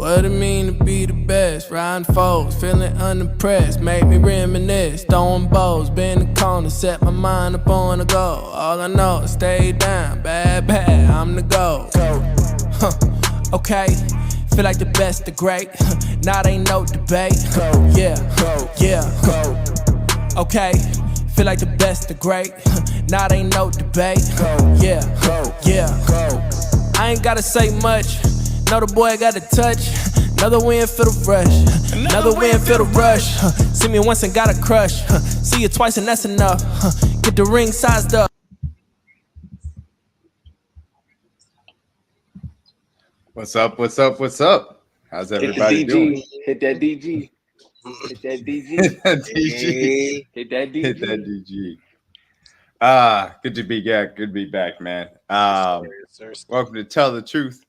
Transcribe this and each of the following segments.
What it mean to be the best? Riding foes, feeling unimpressed. Make me reminisce, throwing bows, bend the corner, set my mind upon the goal. All I know is stay down, bad, I'm the goal. Okay, feel like the best, the great. Now ain't no debate. Yeah. Okay, feel like the best, the great. Now ain't no debate. Yeah. I ain't gotta say much. Know the boy got a touch. Another win for the rush. Another win for the rush. See me once and got a crush. See you twice and that's enough. Get the ring sized up. What's up? How's everybody doing? Hit that DG. Hit that DG. Hit that DG. Hit that DG. Hit that DG. Good to be back. Good to be back, man. Welcome to Tell the Truth,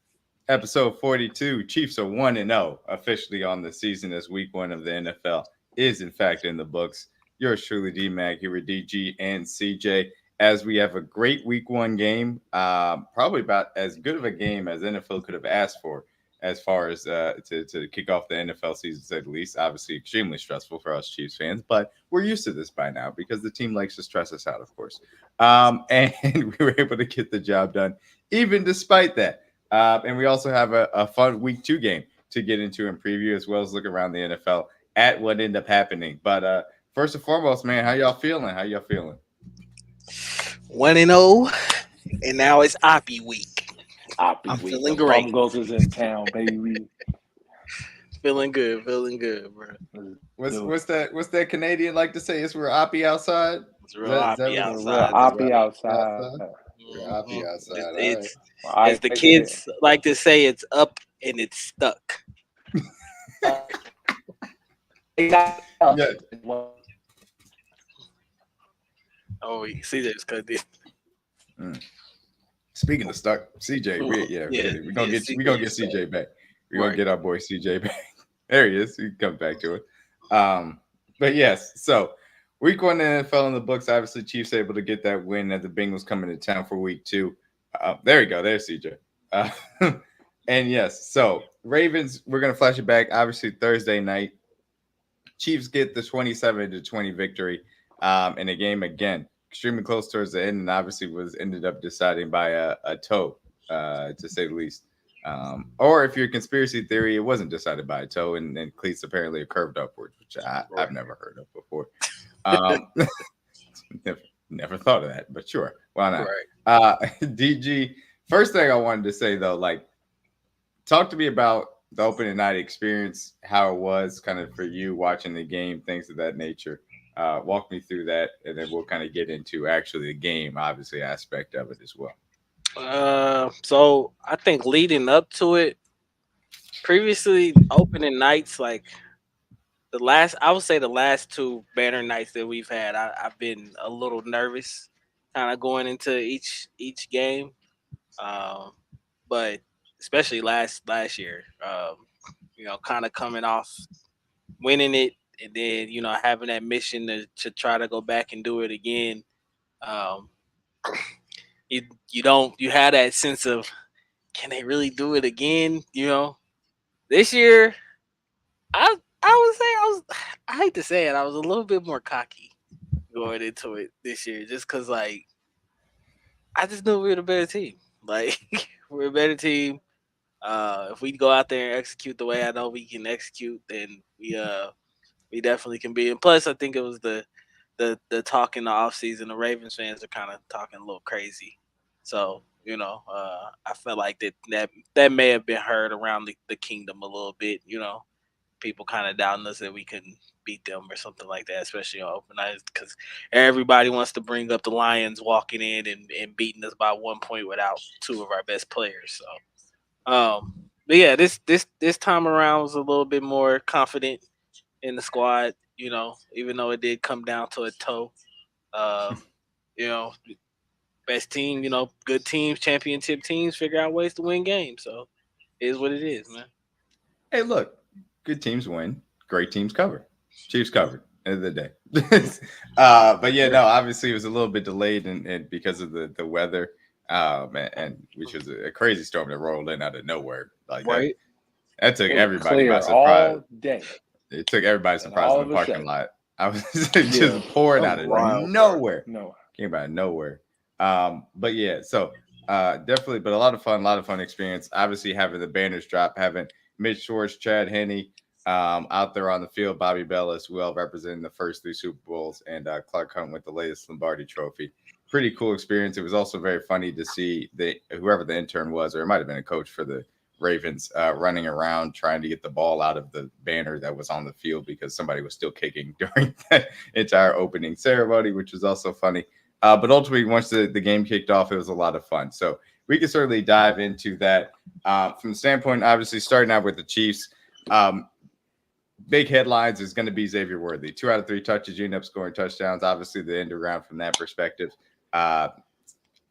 episode 42. Chiefs are 1-0 officially on the season as week 1 of the NFL is in fact in the books. Yours truly, D-Mac, here with DG and CJ, as we have a great week 1 game, probably about as good of a game as NFL could have asked for as far as to kick off the NFL season, to say the least. Obviously, extremely stressful for us Chiefs fans, but we're used to this by now because the team likes to stress us out, of course. And we were able to get the job done, even despite that. And we also have a fun week 2 game to get into and preview, as well as look around the NFL at what ended up happening. But first and foremost, man, how y'all feeling? 1-0, and now it's Oppie week. I'm feeling great. Bengals is in town, baby. Feeling good, bro. What's that Canadian like to say? It's we're Oppie outside. It's real Oppie outside. Oppie outside. Oppie outside. It's as the kids like to say, it's up and it's stuck. Yeah. Oh, see, there's cut this. Speaking of stuck, CJ, we're gonna get CJ back. We're gonna get our boy CJ back. There he is. He comes back to it. But yes, so week 1 NFL in the books. Obviously, Chiefs able to get that win as the Bengals coming to town for week 2. There you go. There's CJ. And yes, so Ravens, we're gonna flash it back. Obviously, Thursday night, Chiefs get the 27-20 victory in a game again. Extremely close towards the end, and obviously ended up deciding by a toe, to say the least. Or if you're a conspiracy theory, it wasn't decided by a toe, and cleats apparently are curved upwards, which I've never heard of before. Never thought of that, but sure, why not? Right. DG, first thing I wanted to say though, like, talk to me about the opening night experience, how it was kind of for you watching the game, things of that nature. Walk me through that, and then we'll kind of get into actually the game, obviously, aspect of it as well. So I think leading up to it, previously opening nights, like I would say the last 2 banner nights that we've had, I've been a little nervous, kind of going into each game, but especially last year, kind of coming off winning it. And then, having that mission to try to go back and do it again. You had that sense of, can they really do it again? This year, I would say I hate to say it, I was a little bit more cocky going into it this year, just because, like, I just knew we were the better team. Like, we're a better team. If we go out there and execute the way I know we can execute, then we definitely can be. And plus, I think it was the talk in the offseason. The Ravens fans are kind of talking a little crazy. So, I felt like that may have been heard around the kingdom a little bit. People kind of doubting us that we couldn't beat them or something like that, especially on open nights, because everybody wants to bring up the Lions walking in and beating us by 1 point without 2 of our best players. So, but yeah, this time around was a little bit more confident in the squad, even though it did come down to a toe. Best team, good teams, championship teams figure out ways to win games. So it is what it is, man. Hey, look, good teams win, great teams cover. Chiefs covered, end of the day. But yeah, no, obviously it was a little bit delayed and because of the weather, and which was a crazy storm that rolled in out of nowhere. Like, right. That took It was everybody by clear surprise. all day. It took everybody by And surprise all in the of a parking sudden- lot. I was Yeah. just pouring That out was of wild, nowhere. No. Came out of nowhere. But yeah, so definitely, but a lot of fun experience. Obviously, having the banners drop, having Mitch Schwartz, Chad Henne out there on the field, Bobby Bellis, well representing the first 3 Super Bowls, and Clark Hunt with the latest Lombardi Trophy. Pretty cool experience. It was also very funny to see whoever the intern was, or it might have been a coach for the Ravens, running around trying to get the ball out of the banner that was on the field because somebody was still kicking during that entire opening ceremony, which was also funny. But ultimately, once the game kicked off, it was a lot of fun. So we can certainly dive into that. From the standpoint, obviously, starting out with the Chiefs, big headlines is going to be Xavier Worthy. 2 out of 3 touches, you end up scoring touchdowns. Obviously, the end around from that perspective.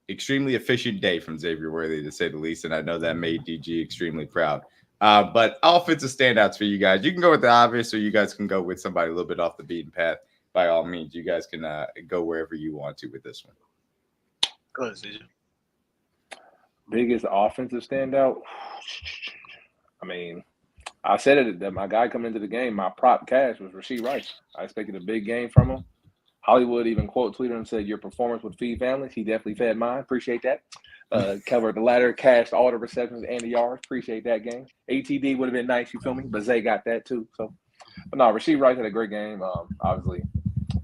Extremely efficient day from Xavier Worthy, to say the least, and I know that made DG extremely proud. But offensive standouts for you guys. You can go with the obvious, or you guys can go with somebody a little bit off the beaten path. By all means, you guys can go wherever you want to with this one. Go ahead, CJ. Biggest offensive standout. I mean, I said it that my guy coming into the game, my prop cash was Rashee Rice. I expected a big game from him. Hollywood even quote tweeted and said, "Your performance would feed families." He definitely fed mine. Appreciate that. Covered the ladder, cashed all the receptions and the yards. Appreciate that game. ATD would have been nice, you feel me? But Zay got that too. So, but no, Rashee Rice had a great game. Obviously,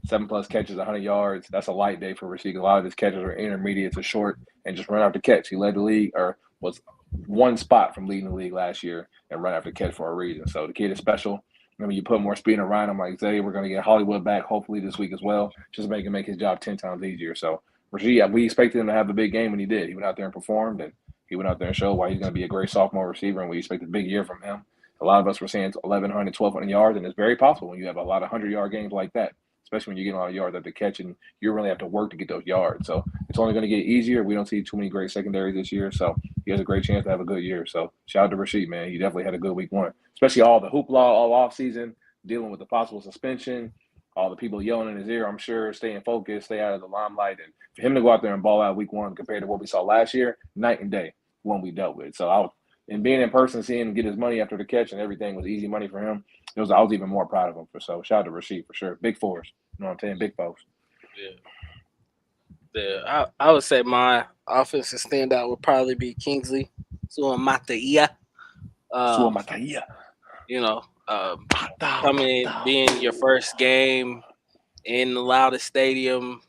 7+ catches, 100 yards. That's a light day for Rashee. A lot of his catches were intermediate to short and just run after catch. He led the league, or was one spot from leading the league last year and run after catch for a reason. So the kid is special. I mean, you put more speed around him, like Zay, we're going to get Hollywood back hopefully this week as well, just make his job 10 times easier. So Rashee, we expected him to have a big game, and he did. He went out there and performed, and he went out there and showed why he's going to be a great sophomore receiver, and we expected a big year from him. A lot of us were saying 1,100, 1,200 yards, and it's very possible when you have a lot of 100-yard games like that, especially when you get a lot of yards after catch, and you really have to work to get those yards. So it's only going to get easier. We don't see too many great secondaries this year, so he has a great chance to have a good year. So shout out to Rashee, man. He definitely had a good week 1, especially all the hoopla all offseason, dealing with the possible suspension, all the people yelling in his ear, I'm sure, staying focused, stay out of the limelight. And for him to go out there and ball out week 1 compared to what we saw last year, night and day, one we dealt with. So and being in person, seeing him get his money after the catch and everything was easy money for him. I was even more proud of him. So shout out to Rashee for sure. Big fours. You know what I'm saying? Big folks. Yeah. I would say my offensive standout would probably be Kingsley Suamataia. You know, coming in, being your first game in the loudest stadium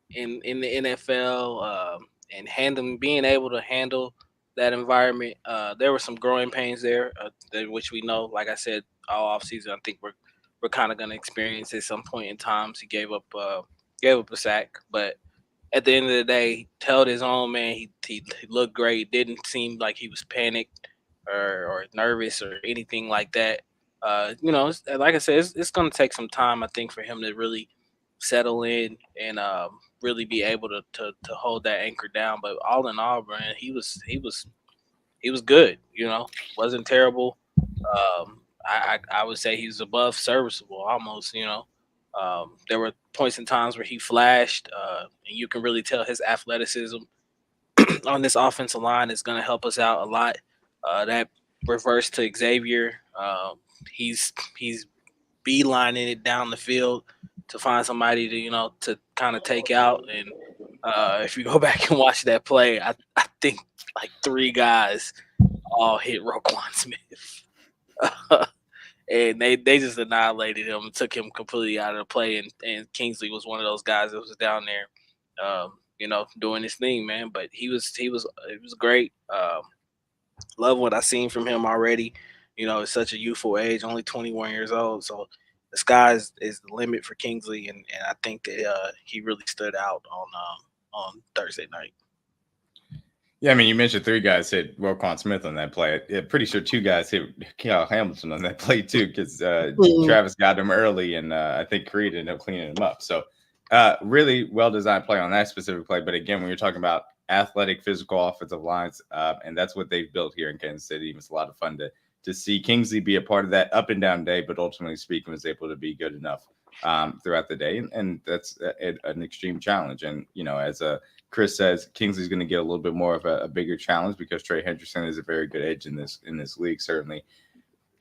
in the NFL, and being able to handle that environment. There were some growing pains there, which we know, like I said, all offseason. I think we're kind of going to experience at some point in time. He gave up a sack, but at the end of the day, he held his own, man. He looked great. Didn't seem like he was panicked or nervous or anything like that. Like I said, it's going to take some time, I think, for him to really settle in and really be able to hold that anchor down. But all in all, man, he was good. Wasn't terrible. I would say he was above serviceable, almost. There were points in times where he flashed, and you can really tell his athleticism on this offensive line is going to help us out a lot. That reverse to Xavier, he's beelining it down the field to find somebody to kind of take out. And if you go back and watch that play, I think like 3 guys all hit Roquan Smith. And they just annihilated him and took him completely out of the play. And Kingsley was one of those guys that was down there, doing his thing, man. But it was great. Love what I seen from him already. At such a youthful age, only 21 years old. So the sky is the limit for Kingsley, and I think that he really stood out on Thursday night. Yeah, I mean, you mentioned 3 guys hit Roquan Smith on that play. Yeah, pretty sure 2 guys hit Kyle Hamilton on that play too, because Travis got him early, and I think Creed ended up cleaning him up. So really well-designed play on that specific play. But again, when you're talking about athletic, physical offensive lines, and that's what they've built here in Kansas City, it's a lot of fun to see Kingsley be a part of that up and down day, but ultimately speaking, was able to be good enough throughout the day. And that's an extreme challenge. And, as Chris says, Kingsley's going to get a little bit more of a bigger challenge because Trey Hendrickson is a very good edge in this league, certainly.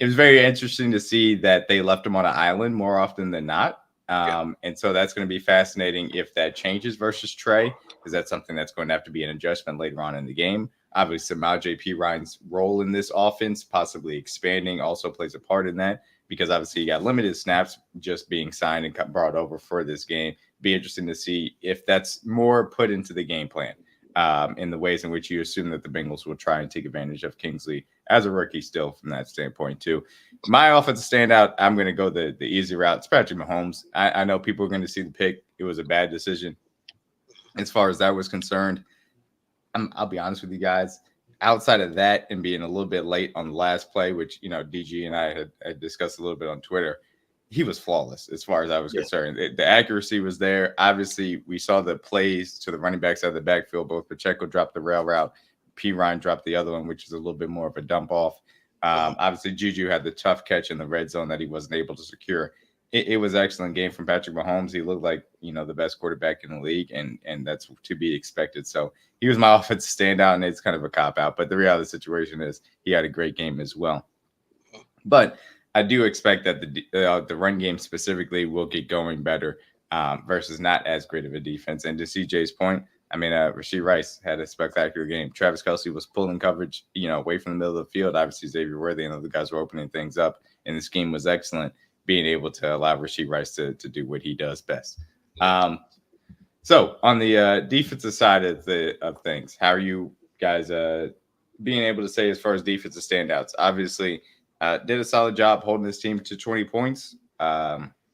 it was very interesting to see that they left him on an island more often than not. And so that's going to be fascinating if that changes versus Trey, because that's something that's going to have to be an adjustment later on in the game. Obviously, J.P. Ryan's role in this offense, possibly expanding, also plays a part in that, because obviously he got limited snaps just being signed and brought over for this game. Be interesting to see if that's more put into the game plan in the ways in which you assume that the Bengals will try and take advantage of Kingsley as a rookie still from that standpoint too. My offensive standout, I'm going to go the easy route. It's Patrick Mahomes. I know people are going to see the pick. It was a bad decision as far as that was concerned. I'll be honest with you guys. Outside of that and being a little bit late on the last play, which, you know, DG and I had discussed a little bit on Twitter, he was flawless as far as I was concerned. The accuracy was there. Obviously, we saw the plays to the running backs out of the backfield. Both Pacheco dropped the rail route. P. Ryan dropped the other one, which is a little bit more of a dump off. Obviously, Juju had the tough catch in the red zone that he wasn't able to secure. It was an excellent game from Patrick Mahomes. He looked like, you know, the best quarterback in the league, and that's to be expected. So he was my offensive standout, and it's kind of a cop-out. But the reality of the situation is he had a great game as well. But I do expect that the run game specifically will get going better versus not as great of a defense. And to CJ's point, I mean, Rashee Rice had a spectacular game. Travis Kelce was pulling coverage, you know, away from the middle of the field. Obviously, Xavier Worthy and other guys were opening things up, and the scheme was excellent, being able to allow Rashee Rice to do what he does best. So on the defensive side of things, how are you guys being able to say as far as defensive standouts? Obviously, did a solid job holding this team to 20 points.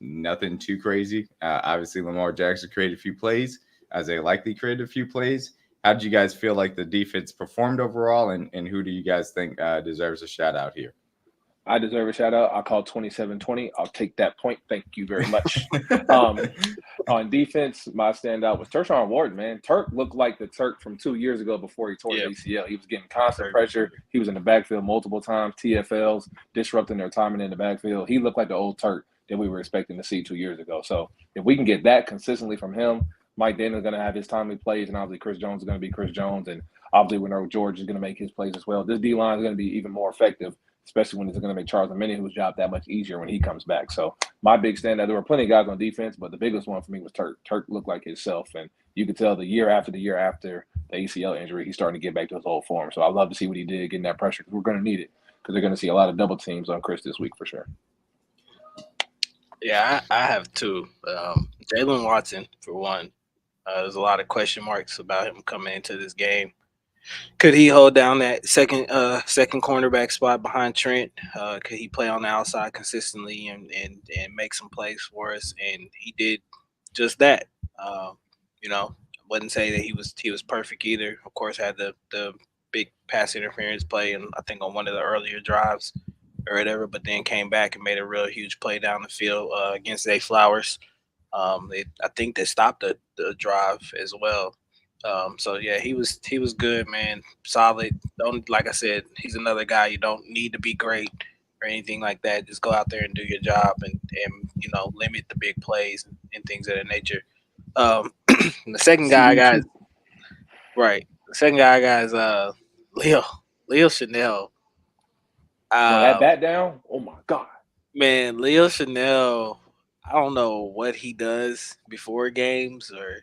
Nothing too crazy. Obviously, Lamar Jackson created a few plays, as they likely created a few plays. How did you guys feel like the defense performed overall, and who do you guys think deserves a shout out here? I deserve a shout out. I call 27-20. I'll take that point. Thank you very much. On defense, my standout was Tershawn Wharton, man. Turk looked like the Turk from 2 years ago before he tore his ACL. He was getting constant pressure. He was in the backfield multiple times, TFLs, disrupting their timing in the backfield. He looked like the old Turk that we were expecting to see 2 years ago. So if we can get that consistently from him, Mike Daniel's going to have his timely plays, and obviously Chris Jones is going to be Chris Jones, and obviously we know George is going to make his plays as well. This D-line is going to be even more effective, especially when it's going to make Charles Omenihu's job that much easier when he comes back. So my big standout, there were plenty of guys on defense, but the biggest one for me was Turk. Turk looked like himself, and you could tell the year after the ACL injury, he's starting to get back to his old form. So I love to see what he did, getting that pressure, because we're going to need it, because they're going to see a lot of double teams on Chris this week for sure. Yeah, I have two. Jalen Watson, for one. There's a lot of question marks about him coming into this game. Could he hold down that second cornerback spot behind Trent? Could he play on the outside consistently and make some plays for us? And he did just that. You know, I wouldn't say that he was perfect either. Of course, had the big pass interference play, and I think on one of the earlier drives or whatever, but then came back and made a real huge play down the field against Zay Flowers. I think they stopped the drive as well. So yeah, he was good, man. Solid. Don't, like I said, he's another guy. You don't need to be great or anything like that. Just go out there and do your job and you know, limit the big plays and things of that nature. The second guy I got, right. The second guy I got is Leo Chanel. That bat down, oh my God. Man, Leo Chanel, I don't know what he does before games or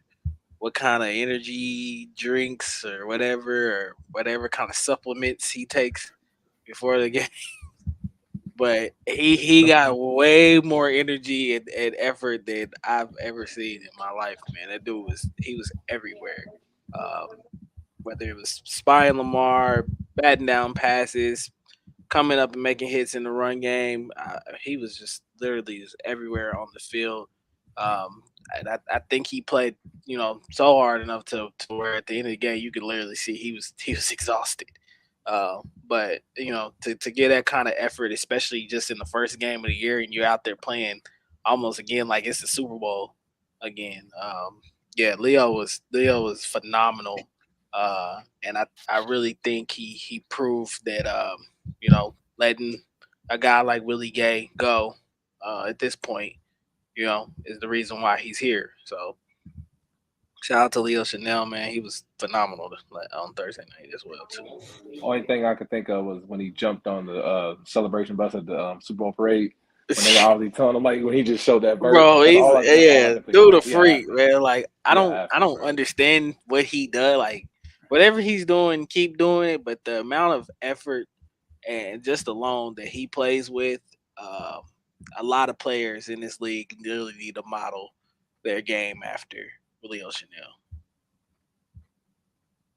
what kind of energy drinks or whatever kind of supplements he takes before the game. But he got way more energy and effort than I've ever seen in my life, man. That dude was everywhere. Whether it was spying Lamar, batting down passes, coming up and making hits in the run game, he was just literally just everywhere on the field. And I think he played, you know, so hard enough to where at the end of the game you could literally see he was exhausted. But you know, to get that kind of effort, especially just in the first game of the year, and you're out there playing almost again like it's the Super Bowl again. Yeah, Leo was phenomenal, and I really think he proved that you know, letting a guy like Willie Gay go at this point, you know, is the reason why he's here. So Shout out to Leo Chanel, man. He was phenomenal on Thursday night as well too. Only thing I could think of was when he jumped on the celebration bus at the Super Bowl parade. When they were obviously telling him, like, when he just showed that version. Bro, That's he's all I can think dude a about. freak, man. Like I athlete, don't bro. understand what he does. Like whatever he's doing, keep doing it. But the amount of effort and just alone that he plays with, um, a lot of players in this league really need to model their game after Leo Chanel.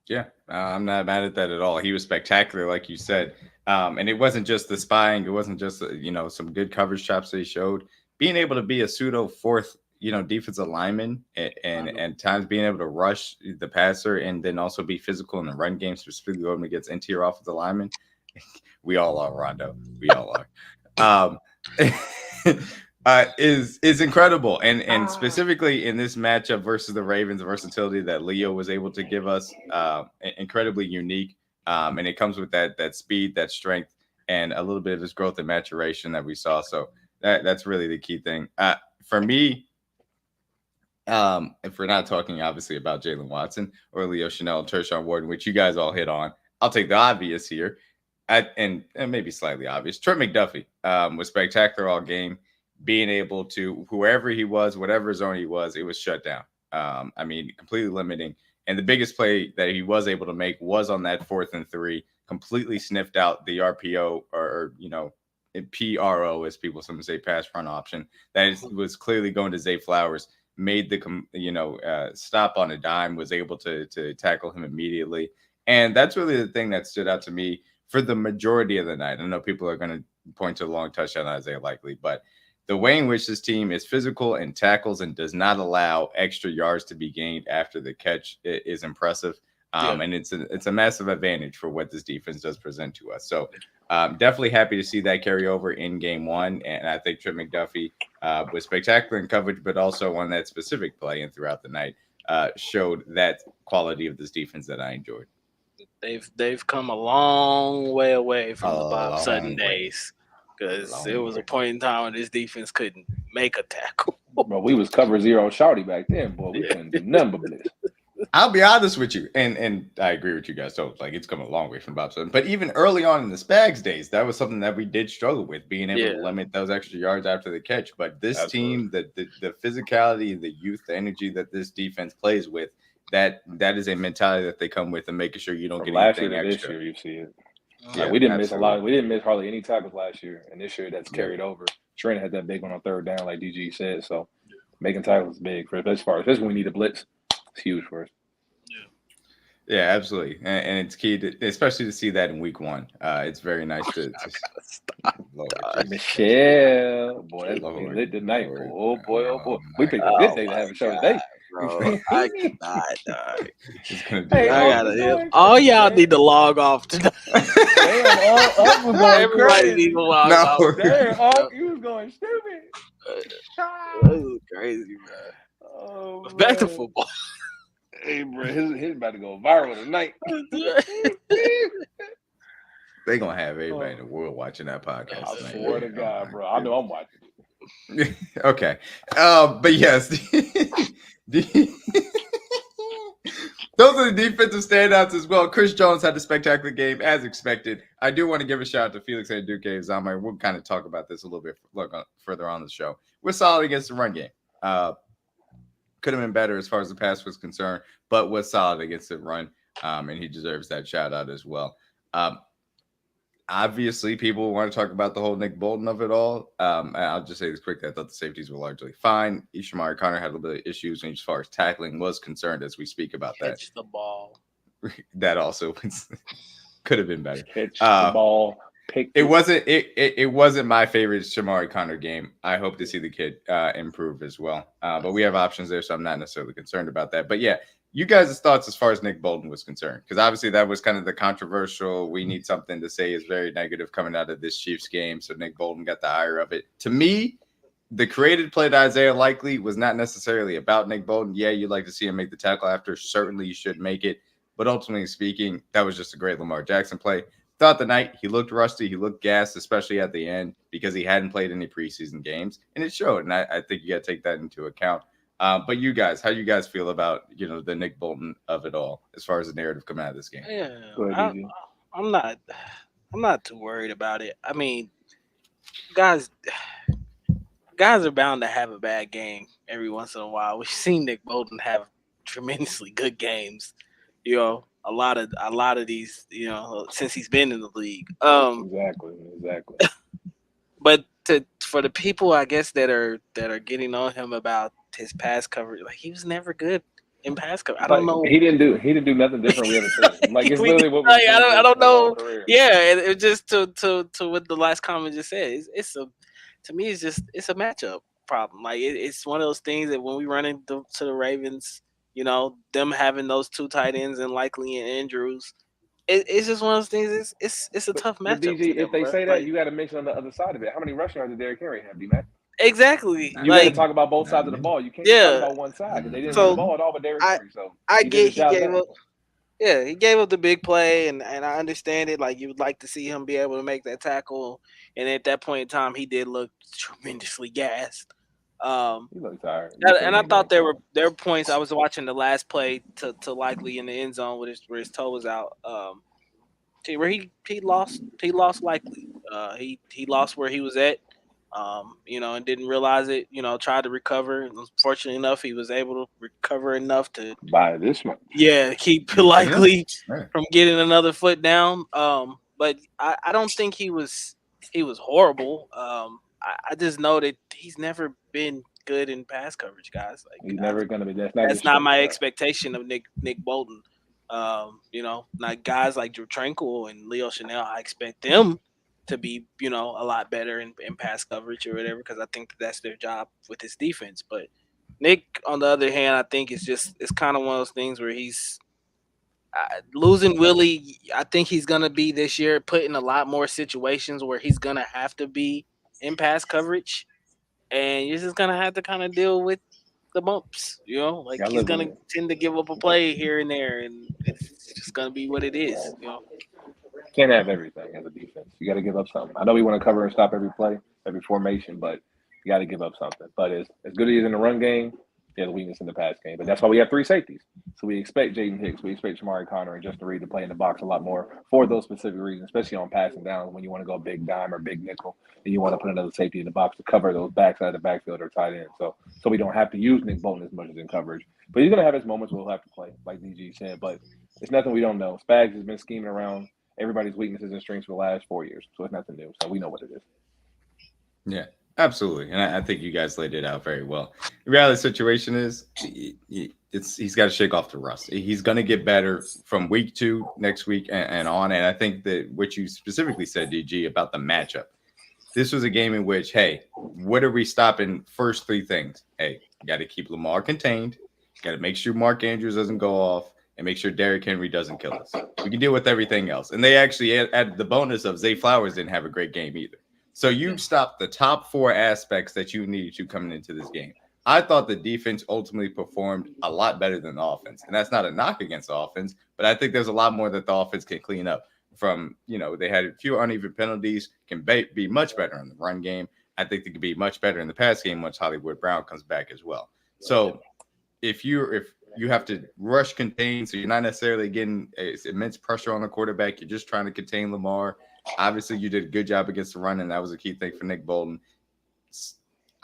Yeah, I'm not mad at that at all. He was spectacular, like you said. And it wasn't just the spying. It wasn't just, some good coverage chops that he showed. Being able to be a pseudo fourth, defensive lineman and times being able to rush the passer and then also be physical in the run game, specifically when it gets interior offensive lineman. We all are, Rondo. We all are. Is incredible, and specifically in this matchup versus the Ravens, versatility that Leo was able to give us, incredibly unique. And it comes with that speed, that strength, and a little bit of his growth and maturation that we saw. So that's really the key thing for me. If we're not talking obviously about Jalen Watson or Leo Chanel and Tershawn Wharton, which you guys all hit on, I'll take the obvious here. And maybe slightly obvious. Trent McDuffie was spectacular all game, being able to, whoever he was, whatever zone he was, it was shut down. Completely limiting. And the biggest play that he was able to make was on that 4th and 3, completely sniffed out the RPO or PRO, as people sometimes say, pass front option. Was clearly going to Zay Flowers, made the, stop on a dime, was able to tackle him immediately. And that's really the thing that stood out to me for the majority of the night. I know people are going to point to the long touchdown Isaiah Likely, but the way in which this team is physical and tackles and does not allow extra yards to be gained after the catch is impressive. And it's a massive advantage for what this defense does present to us. So definitely happy to see that carry over in game 1. And I think Trent McDuffie was spectacular in coverage, but also on that specific play and throughout the night showed that quality of this defense that I enjoyed. They've come a long way away from the Bob Sutton days, because there was a point in time when this defense couldn't make a tackle. Bro, we was cover zero shouty back then, boy. We couldn't do nothing but blitz. I'll be honest with you, and I agree with you guys. So it's come a long way from Bob Sutton. But even early on in the Spags days, that was something that we did struggle with, being able to limit those extra yards after the catch. But this team, the physicality, the youth, the energy that this defense plays with, that is a mentality that they come with, and making sure you don't get anything extra. This year, you see it. Yeah, we didn't miss a lot. We didn't miss hardly any tackles last year, and this year that's carried over. Trent had that big one on 3rd down, like DG said. So making tackles is big for us, especially when we need a blitz. It's huge for us. Yeah, absolutely, and it's key to, especially to see that in week 1. It's very nice to Stop. Michelle, boy, that's lit tonight. Oh boy. We picked a good day to have a show today. Bro, I cannot. All y'all need to log off tonight. Damn, everybody need to log off. Damn, you was going stupid. This is crazy, man. Oh, back to football. Hey, bro, his about to go viral tonight. They gonna have everybody in the world watching that podcast. I swear to God, bro. I know I'm watching it. Okay, but yes, those are the defensive standouts as well. Chris Jones had a spectacular game as expected. I do want to give a shout out to Felix and Duque Zamir. We'll kind of talk about this a little bit further on the show. We're solid against the run game. Could have been better as far as the pass was concerned, but was solid against the run, and he deserves that shout out as well. Obviously, people want to talk about the whole Nick Bolton of it all. I'll just say this quickly. I thought the safeties were largely fine. Shamari Connor had a little bit of issues as far as tackling was concerned as we speak about that. Catch the ball. That also could have been better. Catch the ball. It wasn't my favorite Shamari Connor game. I hope to see the kid improve as well. But we have options there, so I'm not necessarily concerned about that. But yeah, you guys' thoughts as far as Nick Bolton was concerned, because obviously that was kind of the controversial. We need something to say is very negative coming out of this Chiefs game. So Nick Bolton got the ire of it. To me, the created play to Isaiah Likely was not necessarily about Nick Bolton. Yeah, you'd like to see him make the tackle after. Certainly you should make it. But ultimately speaking, that was just a great Lamar Jackson play. Throughout the night, he looked rusty. He looked gassed, especially at the end, because he hadn't played any preseason games. And it showed. And I think you got to take that into account. But you guys, how you guys feel about the Nick Bolton of it all as far as the narrative coming out of this game? Yeah, Go ahead, I, DG. I'm not. I'm not too worried about it. I mean, guys, guys are bound to have a bad game every once in a while. We've seen Nick Bolton have tremendously good games. A lot of these, since he's been in the league. Exactly. But for the people, I guess that are getting on him about his pass coverage, like he was never good in pass coverage. I don't Like know. he didn't do nothing different we haven't seen. Like it's We- literally what we've like, seen I don't his whole know. career. Yeah, and it just to what the last comment just said. To me, it's a matchup problem. Like it's one of those things that when we run into to the Ravens, them having those two tight ends and likely and Andrews, it's just one of those things. It's a tough But matchup DG, for them, if they bro. say that, Like you got to mention on the other side of it. How many rushing yards did Derrick Henry have, D-Mac? exactly. You got to Like talk about both sides of the ball. You can't just talk yeah. about one side because they didn't run the So ball at all with Derrick I Henry. So I he did get his he job gave there. up. Yeah, he gave up the big play, and I understand it. Like you would like to see him be able to make that tackle, and at that point in time, he did look tremendously gassed. Um, He looked tired. and I thought there were points. I was watching the last play to likely in the end zone where his toe was out. Where he lost likely. He lost where he was at. And didn't realize it. Tried to recover. Unfortunately enough, he was able to recover enough to by this much. keep Yeah. likely Yeah. from getting another foot down. But I don't think he was horrible. I just know that he's never been good in pass coverage, guys. Like He's never going to be. That's not his that's not strength. my Right? expectation of Nick Bolton. Like guys like Drew Tranquil and Leo Chanel, I expect them to be, a lot better in pass coverage or whatever, because I think that's their job with his defense. But Nick, on the other hand, I think it's kind of one of those things where he's losing Willie. I think he's gonna be this year put in a lot more situations where he's gonna have to be in pass coverage, and you're just gonna have to kind of deal with the bumps. Like I he's live with gonna it. tend to give up a play here and there, and it's just gonna be what it is. Can't have everything as a defense. You got to give up something. I know we want to cover and stop every play, every formation, but you got to give up something. But as good as he is in the run game, he has a weakness in the pass game. But that's why we have three safeties. So we expect Jaden Hicks, we expect Shamari Connor, and Justin Reed to play in the box a lot more for those specific reasons, especially on passing down when you want to go big dime or big nickel, and you want to put another safety in the box to cover those backs out of the backfield or tight end. So we don't have to use Nick Bolton as much as in coverage. But he's going to have his moments where he'll have to play, like DG said. But it's nothing we don't know. Spags has been scheming around everybody's weaknesses and strengths for the last 4 years. So it's nothing new. So we know what it is. Yeah, absolutely. And I think you guys laid it out very well. The reality of the situation is he's got to shake off the rust. He's going to get better from week 2 next week and on. And I think that what you specifically said, DG, about the matchup, this was a game in which, hey, what are we stopping? First 3 things. Hey, you got to keep Lamar contained. Got to make sure Mark Andrews doesn't go off, and make sure Derrick Henry doesn't kill us. We can deal with everything else. And they actually added the bonus of Zay Flowers didn't have a great game either. So you stopped the top 4 aspects that you needed to coming into this game. I thought the defense ultimately performed a lot better than the offense. And that's not a knock against the offense, but I think there's a lot more that the offense can clean up from, they had a few uneven penalties, can be much better in the run game. I think they could be much better in the pass game once Hollywood Brown comes back as well. So if you have to rush contain, so you're not necessarily getting immense pressure on the quarterback, you're just trying to contain Lamar. Obviously, you did a good job against the run, and that was a key thing for Nick Bolton.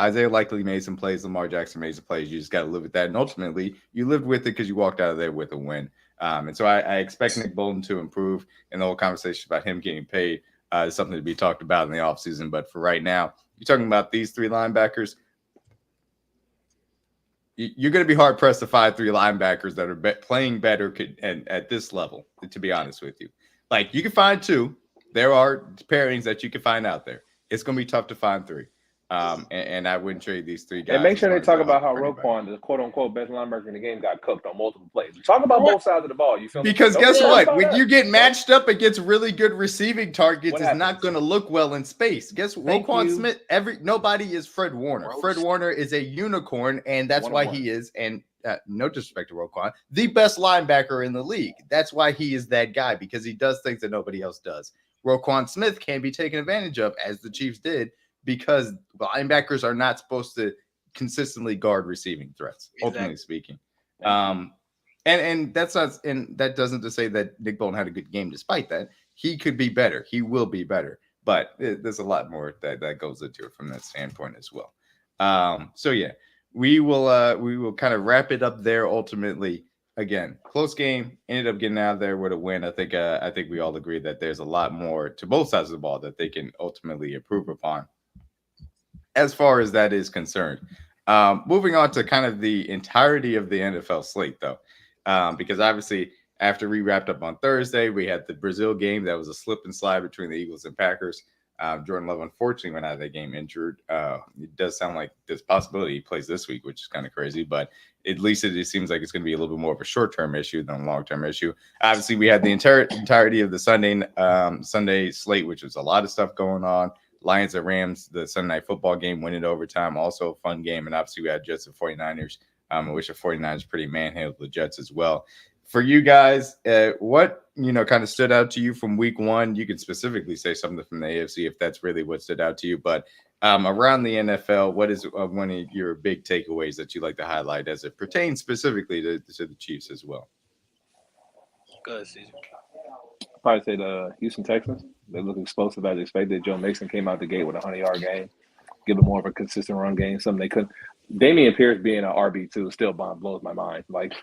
Isaiah likely made some plays. Lamar Jackson made some plays. You just got to live with that. And ultimately, you lived with it because you walked out of there with a win. And so I expect Nick Bolton to improve, and the whole conversation about him getting paid is something to be talked about in the offseason. But for right now, you're talking about these 3 linebackers. You're going to be hard-pressed to find 3 linebackers that are playing better and at this level, to be honest with you. Like, you can find 2. There are pairings that you can find out there. It's going to be tough to find 3. And I wouldn't trade these 3 guys. And make sure they talk about how Roquan, the quote-unquote best linebacker in the game, got cooked on multiple plays. Talk about both sides of the ball. You feel me? Because guess what? When you get that. matched up against really good receiving targets, it's not going to look well in space. Guess Roquan Smith? Nobody is Fred Warner. Fred Warner is a unicorn, and that's why he is. And no disrespect to Roquan, the best linebacker in the league. That's why he is that guy, because he does things that nobody else does. Roquan Smith can be taken advantage of, as the Chiefs did, because linebackers are not supposed to consistently guard receiving threats, ultimately speaking. And that's not, and that doesn't to say that Nick Bolton had a good game. Despite that, he could be better. He will be better. But there's a lot more that goes into it from that standpoint as well. So yeah, we will kind of wrap it up there. Ultimately, again, close game, ended up getting out of there with a win. I think we all agree that there's a lot more to both sides of the ball that they can ultimately improve upon as far as that is concerned. Moving on to kind of the entirety of the NFL slate, though, because obviously after we wrapped up on Thursday, we had the Brazil game that was a slip and slide between the Eagles and Packers. Jordan Love unfortunately went out of that game injured. It does sound like there's a possibility he plays this week, which is kind of crazy, but at least it seems like it's going to be a little bit more of a short-term issue than a long-term issue. Obviously, we had the entirety of the Sunday slate, which was a lot of stuff going on. Lions and Rams, the Sunday Night Football game, went into overtime. Also a fun game. And obviously we had Jets and 49ers. I wish the 49ers pretty manhandled the Jets as well. For you guys, what, kind of stood out to you from week one? You could specifically say something from the AFC if that's really what stood out to you. But around the NFL, what is one of your big takeaways that you like to highlight as it pertains specifically to the Chiefs as well? Go ahead, Caesar. Probably say the Houston Texans. They look explosive as expected. Joe Mixon came out the gate with a 100-yard game, give them more of a consistent run game. Something they couldn't. Damian Pierce being an RB2 still blows my mind. Like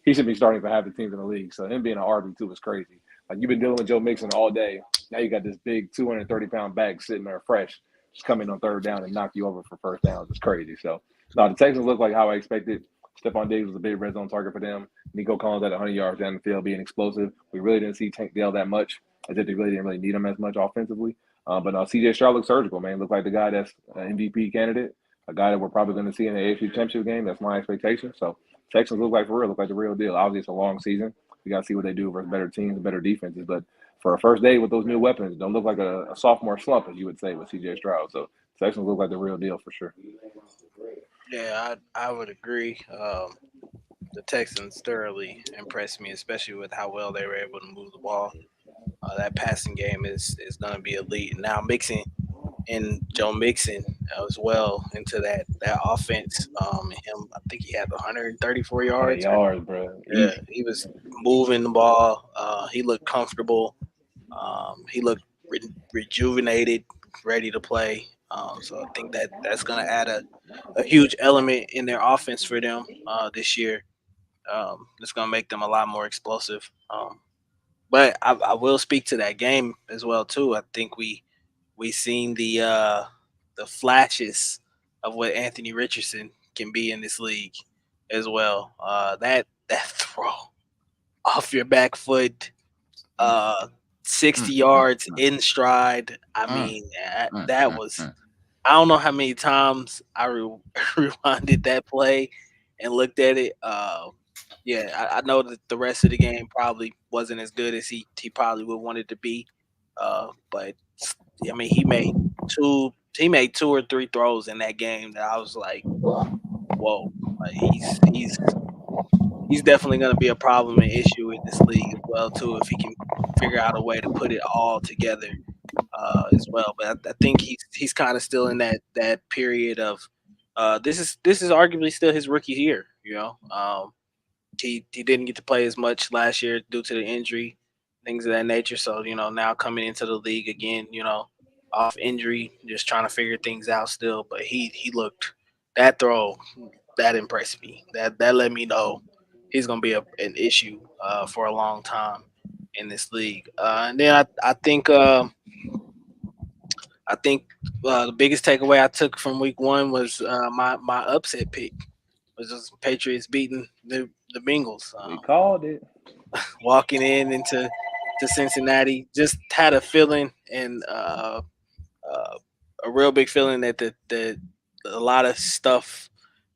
he should be starting for half the teams in the league. So him being an RB2 is crazy. Like you've been dealing with Joe Mixon all day. Now you got this big 230-pound bag sitting there fresh, just coming on third down and knock you over for first downs. It's crazy. So no, the Texans look like how I expected. Stephon Diggs was a big red zone target for them. Nico Collins at 100 yards down the field being explosive. We really didn't see Tank Dell that much. As if they really didn't need him as much offensively. But CJ Stroud looks surgical, man. Looked like the guy that's an MVP candidate, a guy that we're probably going to see in the AFC Championship game. That's my expectation. So Texans look like the real deal. Obviously, it's a long season. We got to see what they do versus better teams and better defenses. But for a first day with those new weapons, don't look like a sophomore slump, as you would say, with CJ Stroud. So Texans look like the real deal for sure. Yeah, I would agree. The Texans thoroughly impressed me, especially with how well they were able to move the ball. That passing game is going to be elite. Now mixing in Joe Mixon as well into that offense. Him, I think he had 134 yards. 100 yards, bro. Yeah, he was moving the ball. He looked comfortable. He looked rejuvenated, ready to play. So I think that's going to add a huge element in their offense for them this year. It's going to make them a lot more explosive. But I will speak to that game as well too. I think we seen the flashes of what Anthony Richardson can be in this league as well. That throw off your back foot, 60 yards in stride. I mean, that was. I don't know how many times I rewinded that play and looked at it. Yeah, I know that the rest of the game probably wasn't as good as he probably would want it to be. But I mean, he made two or three throws in that game that I was like, whoa, like he's definitely going to be a problem and issue in this league as well too if he can figure out a way to put it all together as well. But I think he's kind of still in that period of this is arguably still his rookie year. He didn't get to play as much last year due to the injury, things of that nature. So, now coming into the league again, off injury, just trying to figure things out still. But he looked, that throw, that impressed me. That let me know he's going to be an issue for a long time in this league. And then I think the biggest takeaway I took from week one was my upset pick. Was just Patriots beating the Bengals. We called it. Walking into Cincinnati, just had a feeling and a real big feeling that a lot of stuff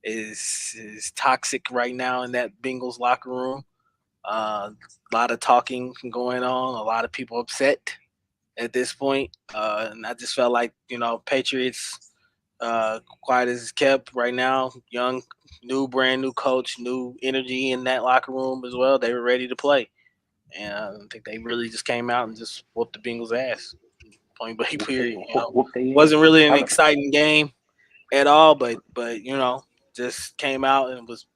is toxic right now in that Bengals locker room. A lot of talking going on. A lot of people upset at this point, and I just felt like Patriots. Quiet as it's kept right now. Brand new coach, new energy in that locker room as well. They were ready to play, and I think they really just came out and just whooped the Bengals' ass. Point blank period. Wasn't really an exciting game at all, but just came out and was,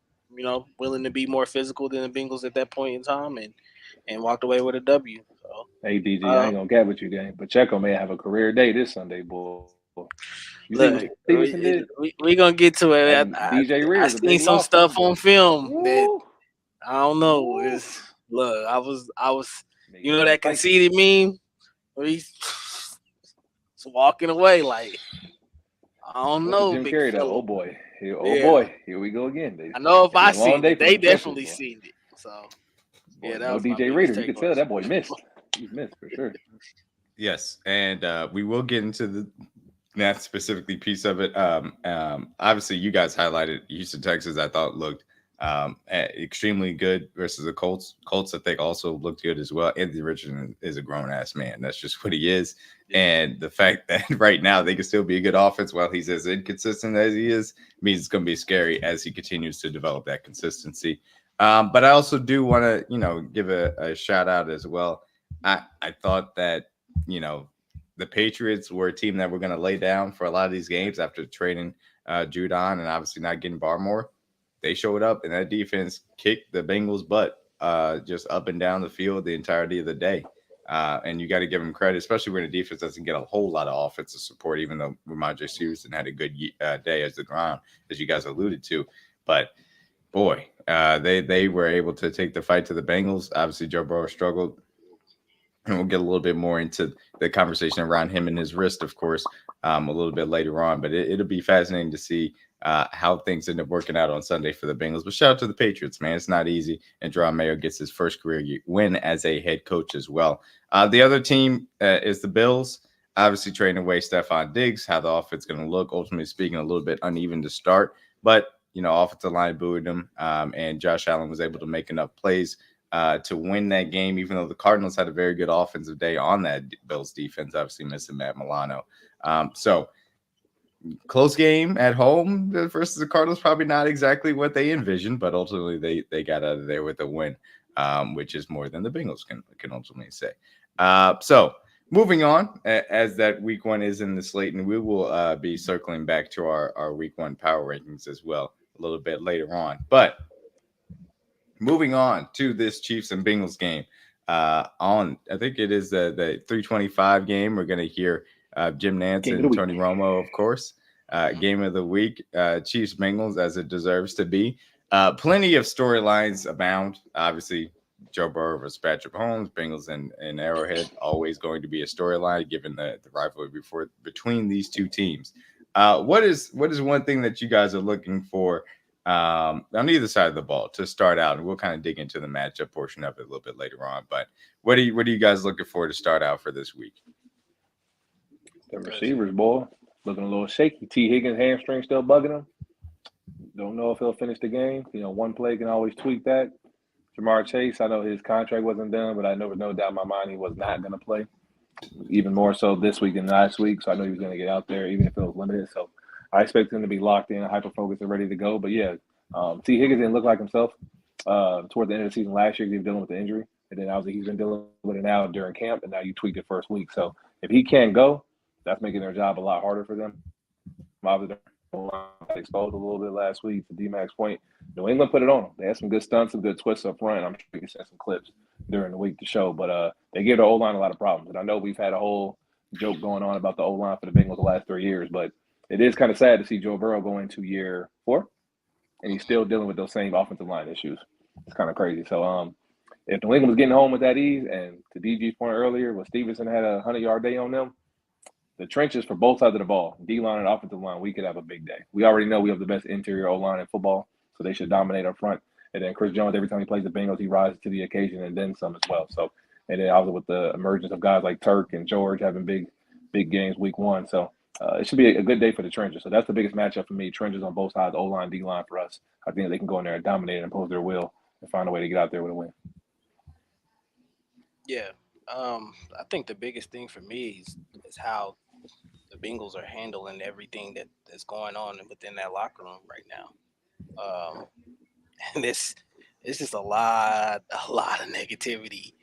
willing to be more physical than the Bengals at that point in time, and walked away with a W. So, Hey, DG, I ain't gonna get with you, gang, but Checo may have a career day this Sunday, boy. You see what look, Stevenson did? we gonna get to it. And DJ I Reader's a seen big some loss for stuff them on boys. film that Woo, I don't know. woo. Look, I was, Nigga getting that spicy. conceited meme where he's walking away like, I don't What's the know, Jim big Carrey though? fella. Oh boy, Yeah, here we go again. I know if It's I a long seen day it, for they them trenches, definitely boy. seen it. So Boy, yeah, that no was my DJ biggest Reader. You take could on tell the that boy Super missed. Bowl. He missed for sure. Yes, and we will get into that specifically piece of it. Obviously, you guys highlighted Houston, Texas. I thought looked extremely good versus the Colts. Colts, I think, also looked good as well. Anthony Richardson is a grown ass man. That's just what he is. And the fact that right now they can still be a good offense while he's as inconsistent as he is means it's going to be scary as he continues to develop that consistency. But I also do want to, give a shout out as well. I thought that, the Patriots were a team that were going to lay down for a lot of these games after trading Judon and obviously not getting Barmore. They showed up and that defense kicked the Bengals' butt just up and down the field the entirety of the day. And you got to give them credit, especially when the defense doesn't get a whole lot of offensive support, even though Ramondre Stevenson had a good day as the ground, as you guys alluded to. But boy, they were able to take the fight to the Bengals. Obviously, Joe Burrow struggled. And we'll get a little bit more into the conversation around him and his wrist, of course, a little bit later on. But it'll be fascinating to see how things end up working out on Sunday for the Bengals. But shout out to the Patriots, man. It's not easy. And Jerome Mayo gets his first career win as a head coach as well. The other team is the Bills. Obviously, trading away Stephon Diggs, how the offense going to look. Ultimately speaking, a little bit uneven to start. But, offensive line booed him. And Josh Allen was able to make enough plays to win that game, even though the Cardinals had a very good offensive day on that Bills defense, obviously missing Matt Milano. So close game at home versus the Cardinals, probably not exactly what they envisioned, but ultimately they got out of there with a win, which is more than the Bengals can ultimately say. So moving on, as that week one is in the slate, and we will be circling back to our week one power rankings as well a little bit later on. But moving on to this Chiefs and Bengals game, I think it is the 325 game. We're going to hear Jim Nance and Tony Romo, of course. Game of the week, Chiefs Bengals, as it deserves to be. Plenty of storylines abound. Obviously, Joe Burrow versus Patrick Mahomes, Bengals and Arrowhead, always going to be a storyline given the rivalry between these two teams. What is one thing that you guys are looking for on either side of the ball to start out, and we'll kind of dig into the matchup portion of it a little bit later on. But what are you guys looking for to start out for this week? The receivers, boy, looking a little shaky. T. Higgins' hamstring still bugging him. Don't know if he'll finish the game. One play can always tweak that. Jamar Chase, I know his contract wasn't done, but I know with no doubt in my mind he was not going to play. Even more so this week than last week, so I know he was going to get out there, even if it was limited. So I expect him to be locked in, hyper-focused, and ready to go. But, yeah, T. Higgins didn't look like himself toward the end of the season last year. He was dealing with the injury. And then obviously he's been dealing with it now during camp, and now you tweaked it first week. So if he can't go, that's making their job a lot harder for them. Obviously, they exposed a little bit last week to D-Mac's point. New England put it on them. They had some good stunts, some good twists up front. I'm sure you can send some clips during the week to show. But they gave the O-line a lot of problems. And I know we've had a whole joke going on about the O-line for the Bengals the last 3 years, but it is kind of sad to see Joe Burrow go into year 4, and he's still dealing with those same offensive line issues. It's kind of crazy. So if New England was getting home with that ease, and to DG's point earlier, when Stevenson had a 100-yard day on them, the trenches for both sides of the ball, D-line and offensive line, we could have a big day. We already know we have the best interior O-line in football, so they should dominate up front. And then Chris Jones, every time he plays the Bengals, he rises to the occasion and then some as well. So, and then obviously with the emergence of guys like Turk and George having big games week 1. So it should be a good day for the trenches. So that's the biggest matchup for me, trenches on both sides, O-line, D-line for us. I think they can go in there and dominate and impose their will and find a way to get out there with a win. Yeah. I think the biggest thing for me is how the Bengals are handling everything that's going on within that locker room right now. And it's just a lot of negativity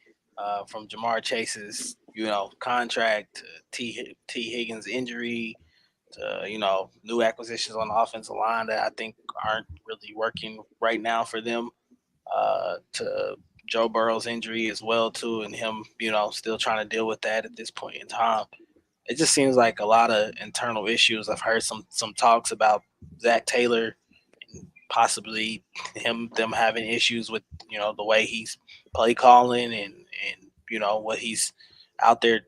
from Jamar Chase's contract to T Higgins injury new acquisitions on the offensive line that I think aren't really working right now for them. To Joe Burrow's injury as well too, and him, still trying to deal with that at this point in time. It just seems like a lot of internal issues. I've heard some talks about Zach Taylor and possibly them having issues with the way he's play calling and what he's out there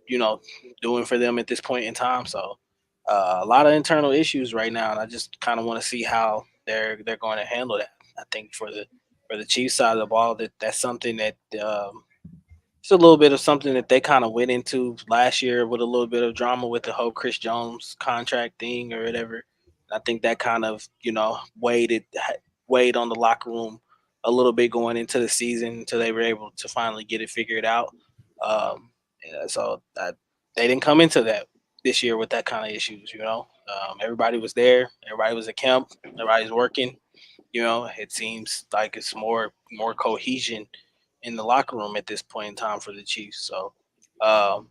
doing for them at this point in time. So a lot of internal issues right now, and I just kind of want to see how they're going to handle that. I think for the Chiefs side of the ball, that's something that it's a little bit of something that they kind of went into last year with a little bit of drama with the whole Chris Jones contract thing or whatever. I think that kind of weighed on the locker room a little bit going into the season until they were able to finally get it figured out. So they didn't come into that this year with that kind of issues. Everybody was there, everybody was at camp, everybody's working. It seems like it's more cohesion in the locker room at this point in time for the Chiefs. So, and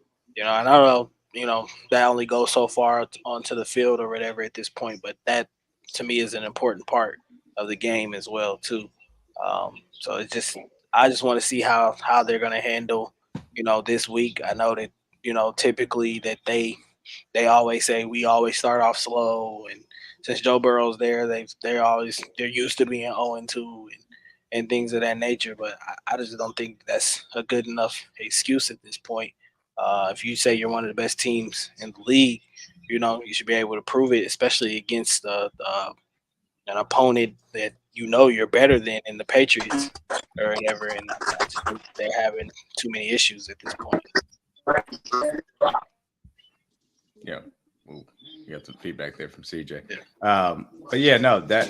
I don't know, that only goes so far onto the field or whatever at this point, but that to me is an important part of the game as well too. So I just want to see how they're going to handle, this week. I know that typically that they always say we always start off slow, and since Joe Burrow's there, they're used to being 0-2 and things of that nature. But I just don't think that's a good enough excuse at this point. If you say you're one of the best teams in the league, you should be able to prove it, especially against an opponent that you're better than in the Patriots or whatever. And I just think they're having too many issues at this point. Yeah, ooh, you got some feedback there from CJ. But yeah, no, that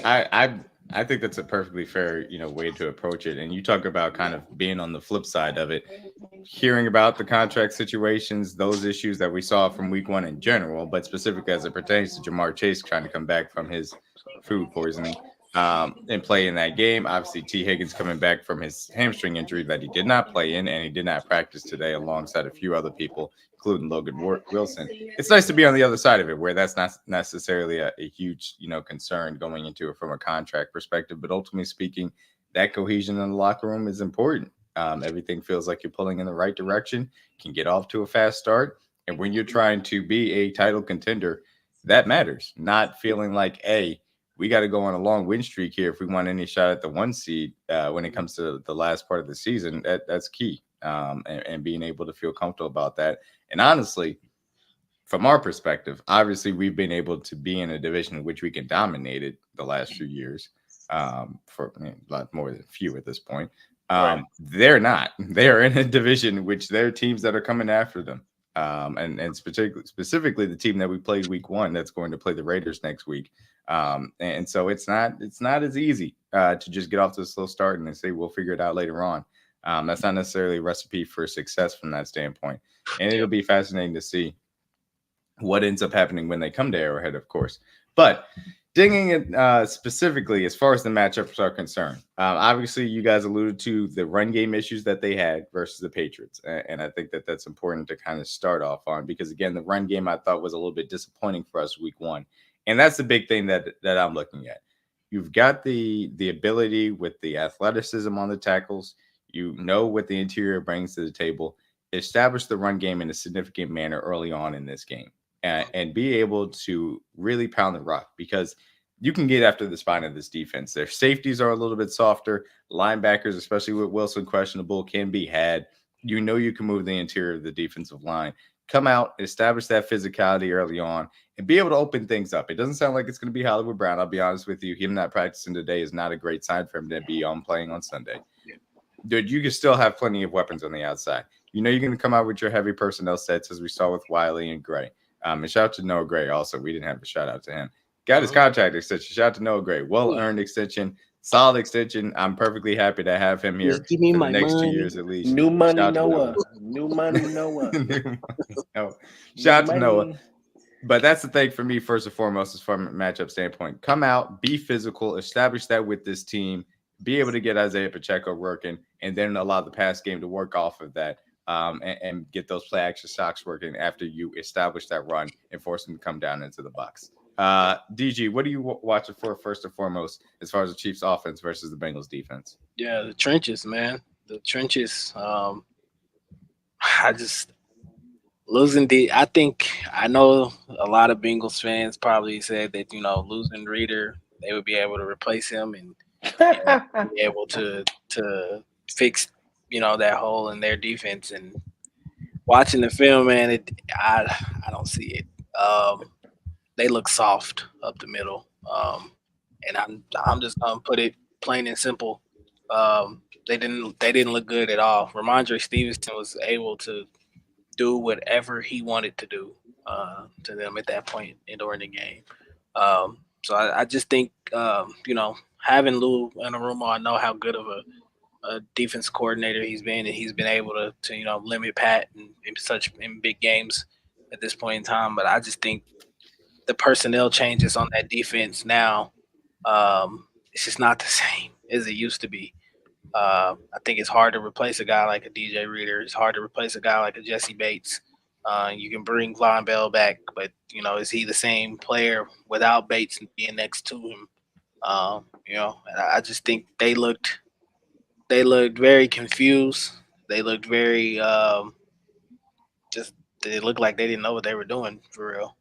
I think that's a perfectly fair way to approach it. And you talk about kind of being on the flip side of it, hearing about the contract situations, those issues that we saw from week one in general, but specifically as it pertains to Jamar Chase trying to come back from his food poisoning and play in that game. Obviously, T. Higgins coming back from his hamstring injury that he did not play in, and he did not practice today alongside a few other people, including Logan Wilson. It's nice to be on the other side of it, where that's not necessarily a huge concern going into it from a contract perspective. But ultimately speaking, that cohesion in the locker room is important. Everything feels like you're pulling in the right direction, can get off to a fast start. And when you're trying to be a title contender, that matters. Not feeling like, hey, we got to go on a long win streak here if we want any shot at the 1 seed when it comes to the last part of the season. That's key. And being able to feel comfortable about that. And honestly, from our perspective, obviously we've been able to be in a division in which we can dominate it the last few years for a lot more than few at this point. Right. They're not. They are in a division which there are teams that are coming after them. And specifically the team that we played week one that's going to play the Raiders next week. And so it's not as easy to just get off to a slow start and then say we'll figure it out later on. That's not necessarily a recipe for success from that standpoint. And it'll be fascinating to see what ends up happening when they come to Arrowhead, of course. But digging it specifically as far as the matchups are concerned, obviously you guys alluded to the run game issues that they had versus the Patriots. And I think that that's important to kind of start off on because, again, the run game I thought was a little bit disappointing for us week one. And that's the big thing that I'm looking at. You've got the ability with the athleticism on the tackles. You know what the interior brings to the table. Establish the run game in a significant manner early on in this game and be able to really pound the rock because you can get after the spine of this defense. Their safeties are a little bit softer. Linebackers, especially with Wilson questionable, can be had. You know you can move the interior of the defensive line. Come out, establish that physicality early on, and be able to open things up. It doesn't sound like it's going to be Hollywood Brown. I'll be honest with you. Him not practicing today is not a great sign for him to be on playing on Sunday. Dude, you can still have plenty of weapons on the outside. You know you're going to come out with your heavy personnel sets, as we saw with Wiley and Gray. And shout out to Noah Gray also. We didn't have a shout out to him. Got his contract extension. Shout out to Noah Gray. Well-earned extension. Solid extension. I'm perfectly happy to have him here Give me for my the next 2 money. years at least. New money, Shout out to Noah. New money, Noah. Shout out to Noah. But that's the thing for me, first and foremost, is from a matchup standpoint. Come out, be physical, establish that with this team, be able to get Isaiah Pacheco working, and then allow the pass game to work off of that and get those play action shocks working after you establish that run and force them to come down into the box. DG, what are you watching for first and foremost as far as the Chiefs offense versus the Bengals defense? Yeah, the trenches, man. The trenches. I just losing the. I think I know a lot of Bengals fans probably said that losing Reader, they would be able to replace him and be able to fix that hole in their defense. And watching the film, man, I don't see it. They look soft up the middle, and I'm just gonna put it plain and simple. They didn't look good at all. Ramondre Stevenson was able to do whatever he wanted to do to them at that point during the game. So I just think having Lou in a room, I know how good of a defense coordinator he's been, and he's been able to limit Pat in big games at this point in time. But I just think the personnel changes on that defense now, it's just not the same as it used to be. I think it's hard to replace a guy like a DJ Reader. It's hard to replace a guy like a Jesse Bates. You can bring Von Bell back, but is he the same player without Bates being next to him? And I just think they looked very confused. They looked very just they looked like they didn't know what they were doing for real.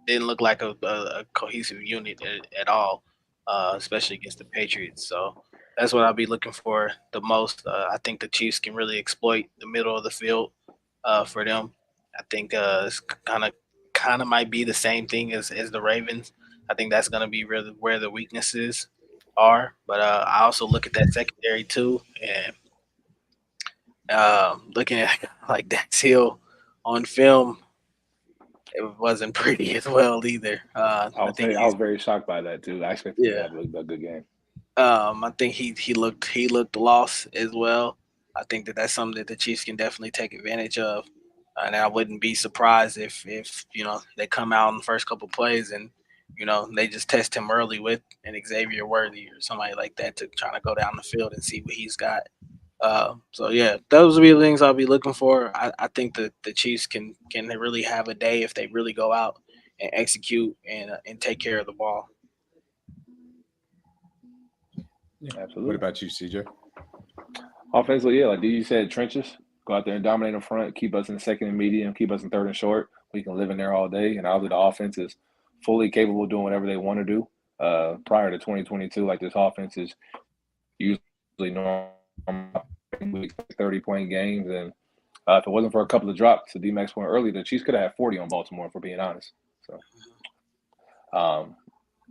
Didn't look like a cohesive unit at all, especially against the Patriots. So that's what I'll be looking for the most. I think the Chiefs can really exploit the middle of the field for them. I think it's kind of might be the same thing as the Ravens. I think that's going to be really where the weaknesses are. But I also look at that secondary too, and looking at like Dax Hill on film, it wasn't pretty as well either. I was very shocked by that too. I expected him to have a good game. I think he looked lost as well. I think that's something that the Chiefs can definitely take advantage of, and I wouldn't be surprised if they come out in the first couple plays and they just test him early with an Xavier Worthy or somebody like that to try to go down the field and see what he's got. So yeah, those will be the things I'll be looking for. I think that the Chiefs can really have a day if they really go out and execute and take care of the ball. Yeah. Absolutely. What about you, CJ? Offensively, like you said, trenches. Go out there and dominate in front, keep us in second and medium, keep us in third and short. We can live in there all day. And obviously the offense is fully capable of doing whatever they want to do. Prior to 2022, like this offense is usually normal 30-point games. And if it wasn't for a couple of drops to D-Max point early, the Chiefs could have had 40 on Baltimore, if we're being honest. So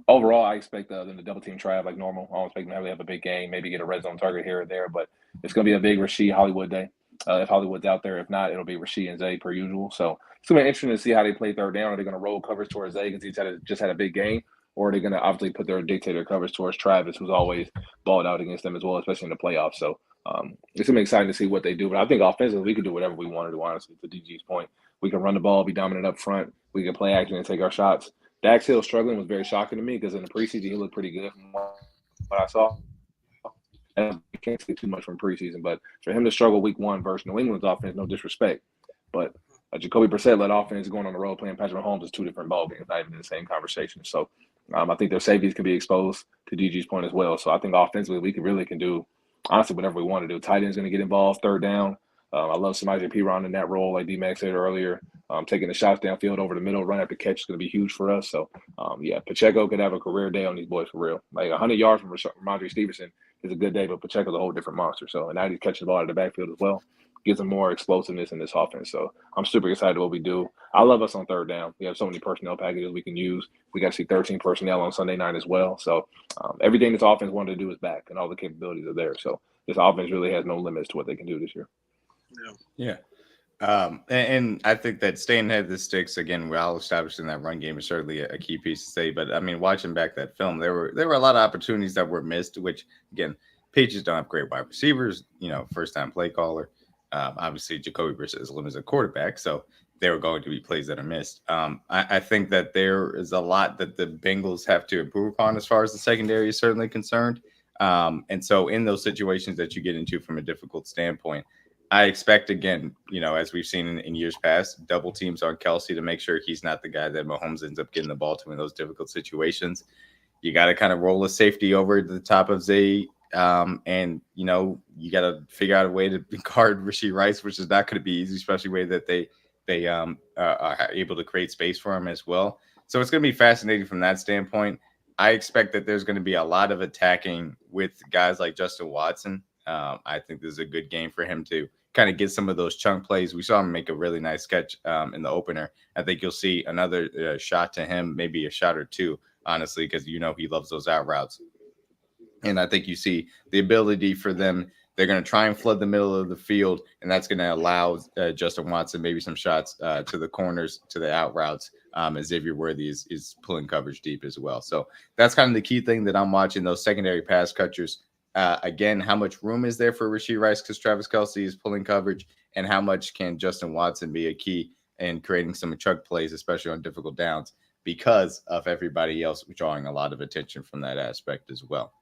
overall, I expect them to double team Trav like normal. I don't expect them to really have a big game, maybe get a red zone target here or there, but it's going to be a big Rasheed Hollywood day. If Hollywood's out there, if not, it'll be Rasheed and Zay per usual. So it's going to be interesting to see how they play third down. Are they going to roll coverage towards Zay because he's just had a big game? Or are they going to obviously put their dictator coverage towards Travis, who's always balled out against them as well, especially in the playoffs? So it's going to be exciting to see what they do. But I think offensively, we can do whatever we want to do, honestly, to DG's point. We can run the ball, be dominant up front. We can play action and take our shots. Dax Hill struggling was very shocking to me because in the preseason, he looked pretty good from what I saw. And I can't say too much from preseason, but for him to struggle week one versus New England's offense, no disrespect. But Jacoby Brissett led offense going on the road playing Patrick Mahomes is two different ballgames, not even in the same conversation. So I think their safeties can be exposed to DG's point as well. So I think offensively we really can do, honestly, whatever we want to do. Tight end's going to get involved, third down. I love Samaje Perine in that role, like D-Max said earlier. Taking the shots downfield over the middle, run after catch is going to be huge for us. So, Pacheco could have a career day on these boys for real. Like 100 yards from Ramondre Stevenson is a good day, but Pacheco's a whole different monster. So, and now he's catching the ball out of the backfield as well. Gives them more explosiveness in this offense. So, I'm super excited what we do. I love us on third down. We have so many personnel packages we can use. We got to see 13 personnel on Sunday night as well. So, everything this offense wanted to do is back, and all the capabilities are there. So, this offense really has no limits to what they can do this year. Yeah. And I think that staying ahead of the sticks, again, well established in that run game is certainly a key piece to say. But I mean, watching back that film, there were a lot of opportunities that were missed, which again, Patriots don't have great wide receivers, first time play caller. Obviously Jacoby Brissett is a limited quarterback, so there were going to be plays that are missed. I think that there is a lot that the Bengals have to improve upon as far as the secondary is certainly concerned. And so in those situations that you get into from a difficult standpoint, I expect, again, as we've seen in years past, double teams on Kelsey to make sure he's not the guy that Mahomes ends up getting the ball to in those difficult situations. You got to kind of roll a safety over the top of Zay. And, you got to figure out a way to guard Rashee Rice, which is not going to be easy, especially the way that they are able to create space for him as well. So it's going to be fascinating from that standpoint. I expect that there's going to be a lot of attacking with guys like Justin Watson. I think this is a good game for him to kind of get some of those chunk plays. We saw him make a really nice catch in the opener. I think you'll see another shot to him, maybe a shot or two, honestly, because he loves those out routes. And I think you see the ability for them. They're going to try and flood the middle of the field, and that's going to allow Justin Watson maybe some shots to the corners, to the out routes, as Xavier Worthy is pulling coverage deep as well. So that's kind of the key thing that I'm watching, those secondary pass catchers. Again, how much room is there for Rashee Rice because Travis Kelce is pulling coverage, and how much can Justin Watson be a key in creating some chunk plays, especially on difficult downs, because of everybody else drawing a lot of attention from that aspect as well.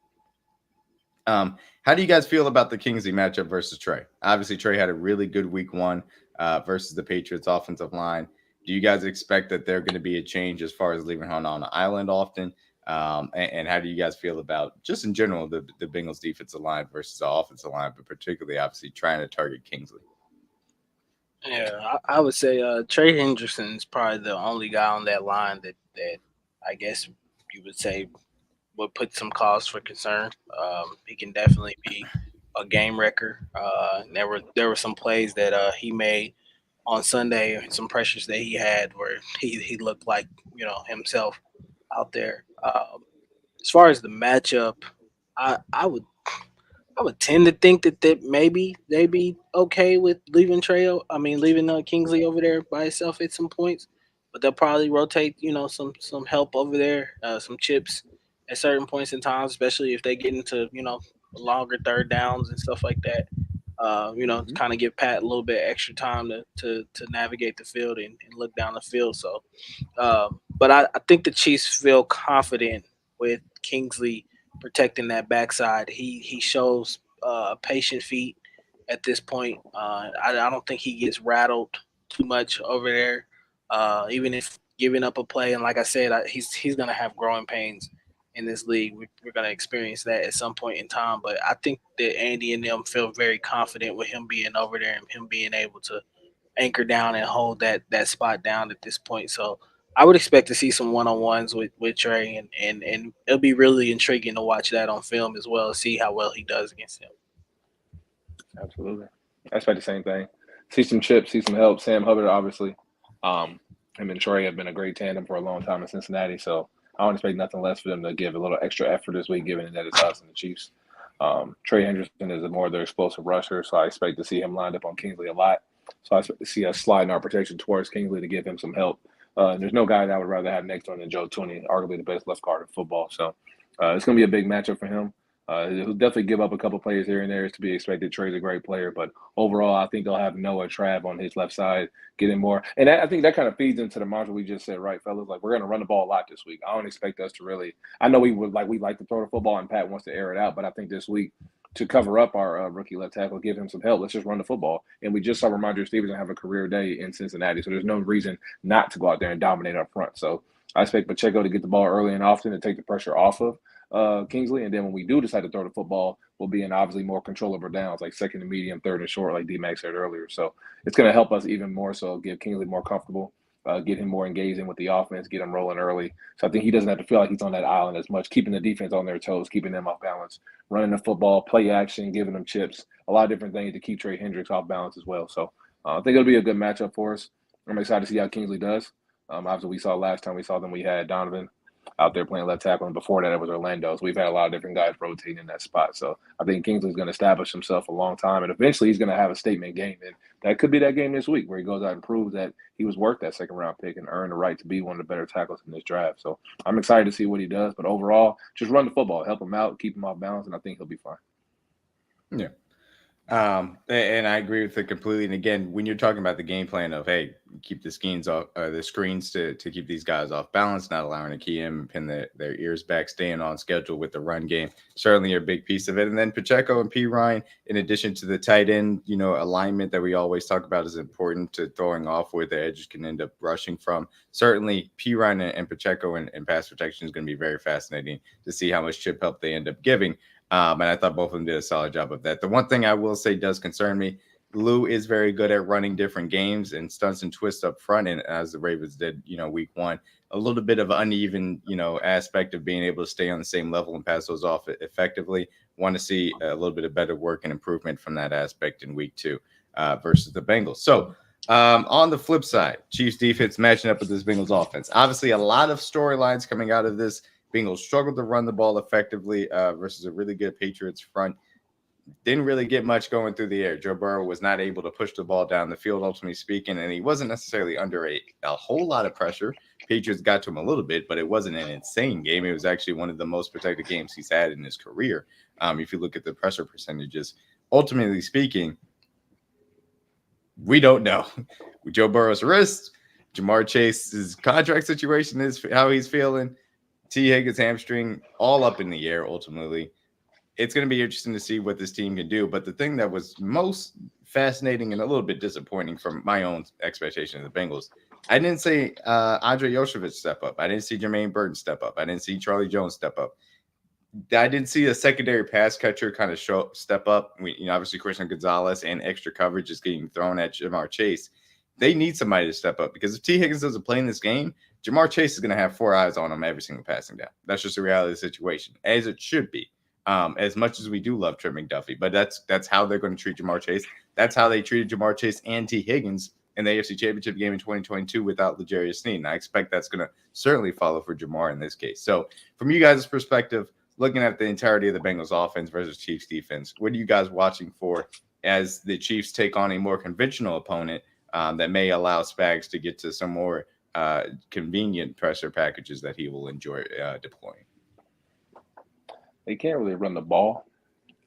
How do you guys feel about the Kingsley matchup versus Trey? Obviously, Trey had a really good week 1 versus the Patriots offensive line. Do you guys expect that there going to be a change as far as leaving him on the island often? And how do you guys feel about just in general the Bengals defensive line versus the offensive line, but particularly obviously trying to target Kingsley? Yeah, I would say Trey Hendrickson is probably the only guy on that line that I guess you would say would put some cause for concern. He can definitely be a game wrecker. There were some plays that he made on Sunday, some pressures that he had where he looked like himself out there. As far as the matchup, I would tend to think that maybe they'd be okay with leaving leaving Kingsley over there by himself at some points, but they'll probably rotate some help over there, some chips at certain points in time, especially if they get into longer third downs and stuff like that. Kind of give Pat a little bit extra time to navigate the field and look down the field. So, but I think the Chiefs feel confident with Kingsley protecting that backside. He shows patient feet at this point. I don't think he gets rattled too much over there. Even if giving up a play, and like I said, he's going to have growing pains in this league. We're going to experience that at some point in time. But I think that Andy and them feel very confident with him being over there and him being able to anchor down and hold that spot down at this point. So I would expect to see some one-on-ones with Trey, and it'll be really intriguing to watch that on film as well, see how well he does against him. Absolutely. I expect the same thing. See some chips, see some help. Sam Hubbard, obviously. Him and Trey have been a great tandem for a long time in Cincinnati, so I don't expect nothing less for them to give a little extra effort this week, given that it's us and the Chiefs. Trey Hendrickson is more of their explosive rusher, so I expect to see him lined up on Kingsley a lot. So I expect to see us sliding our protection towards Kingsley to give him some help. There's no guy that I would rather have next to him than Joe Tooney, arguably the best left guard in football. So it's going to be a big matchup for him. He'll definitely give up a couple players here and there. It's to be expected. Trey's a great player, but overall, I think they'll have Noah Trav on his left side, getting more. And I think that kind of feeds into the mantra we just said, right, fellas? Like, we're going to run the ball a lot this week. I don't expect us to really – I know we like to throw the football, and Pat wants to air it out, but I think this week, to cover up our rookie left tackle, give him some help, let's just run the football. And we just saw Ramondre Stevenson have a career day in Cincinnati, so there's no reason not to go out there and dominate up front. So I expect Pacheco to get the ball early and often to take the pressure off of Kingsley, and then when we do decide to throw the football, we'll be in obviously more controllable downs, like second and medium, third and short, like D-Max said earlier. So it's going to help us even more so, give Kingsley more comfortable, get him more engaged in with the offense, get him rolling early. So I think he doesn't have to feel like he's on that island as much, keeping the defense on their toes, keeping them off balance, running the football, play action, giving them chips, a lot of different things to keep Trey Hendricks off balance as well. So I think it'll be a good matchup for us. I'm excited to see how Kingsley does. Obviously, we saw last time we saw them, we had Donovan out there playing left tackle, and before that it was Orlando. So we've had a lot of different guys rotating in that spot. So I think Kingsley's going to establish himself a long time, and eventually he's going to have a statement game. And that could be that game this week where he goes out and proves that he was worth that second-round pick and earned the right to be one of the better tackles in this draft. So I'm excited to see what he does. But overall, just run the football, help him out, keep him off balance, and I think he'll be fine. Yeah. And I agree with it completely. And again, when you're talking about the game plan of, hey, keep the screens to keep these guys off balance, not allowing to key in, pin their ears back, staying on schedule with the run game. Certainly a big piece of it. And then Pacheco and P. Ryan, in addition to the tight end, alignment that we always talk about is important to throwing off where the edges can end up rushing from. Certainly P. Ryan and Pacheco and pass protection is going to be very fascinating to see how much chip help they end up giving. And I thought both of them did a solid job of that. The one thing I will say does concern me, Lou is very good at running different games and stunts and twists up front. And as the Ravens did, week one, a little bit of uneven, aspect of being able to stay on the same level and pass those off effectively. Want to see a little bit of better work and improvement from that aspect in week two versus the Bengals. So on the flip side, Chiefs defense matching up with this Bengals offense. Obviously, a lot of storylines coming out of this. Bengals struggled to run the ball effectively versus a really good Patriots front. Didn't really get much going through the air. Joe Burrow was not able to push the ball down the field, ultimately speaking, and he wasn't necessarily under a whole lot of pressure. Patriots got to him a little bit, but it wasn't an insane game. It was actually one of the most protected games he's had in his career. If you look at the pressure percentages, ultimately speaking, we don't know. Joe Burrow's wrist, Jamar Chase's contract situation is how he's feeling. T. Higgins' hamstring, all up in the air ultimately. It's going to be interesting to see what this team can do. But the thing that was most fascinating and a little bit disappointing from my own expectation of the Bengals, I didn't see Andre Yoshevich step up. I didn't see Jermaine Burton step up. I didn't see Charlie Jones step up. I didn't see a secondary pass catcher kind of step up. Obviously Christian Gonzalez and extra coverage is getting thrown at Jamar Chase. They need somebody to step up because if T. Higgins doesn't play in this game, Jamar Chase is going to have 4 eyes on him every single passing down. That's just the reality of the situation, as it should be. As much as we do love Trent McDuffie, but that's how they're going to treat Jamar Chase. That's how they treated Jamar Chase and T. Higgins in the AFC Championship game in 2022 without L'Jarius Sneed. And I expect that's going to certainly follow for Jamar in this case. So from you guys' perspective, looking at the entirety of the Bengals offense versus Chiefs defense, what are you guys watching for as the Chiefs take on a more conventional opponent that may allow Spags to get to some more convenient pressure packages that he will enjoy deploying? They can't really run the ball,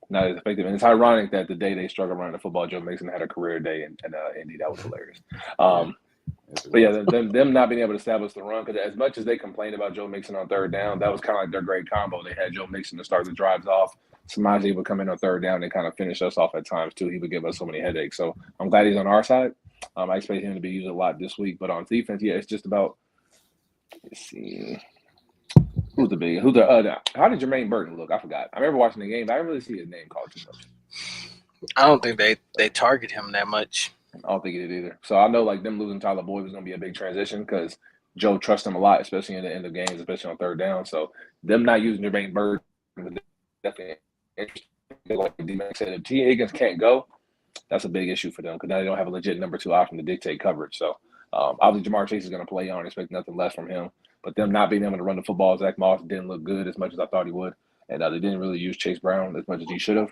not as effective. And it's ironic that the day they struggled running the football, Joe Mixon had a career day in Indy. That was hilarious. But yeah, them not being able to establish the run, because as much as they complained about Joe Mixon on third down, that was kind of like their great combo. They had Joe Mixon to start the drives off. Samaje would come in on third down and kind of finish us off at times too. He would give us so many headaches. So I'm glad he's on our side. I expect him to be used a lot this week. But on defense, yeah, it's just about, let's see. How did Jermaine Burton look? I forgot. I remember watching the game, but I didn't really see his name called too much. I don't think they target him that much. I don't think he did either. So I know like them losing Tyler Boyd was going to be a big transition because Joe trusts him a lot, especially in the end of games, especially on third down. So them not using Jermaine Burton was definitely interesting. Like D-Mac said, if T. Higgins can't go, that's a big issue for them because now they don't have a legit number 2 option to dictate coverage. So obviously Jamar Chase is going to play on, expect nothing less from him. But them not being able to run the football, Zach Moss didn't look good as much as I thought he would. And they didn't really use Chase Brown as much as he should have.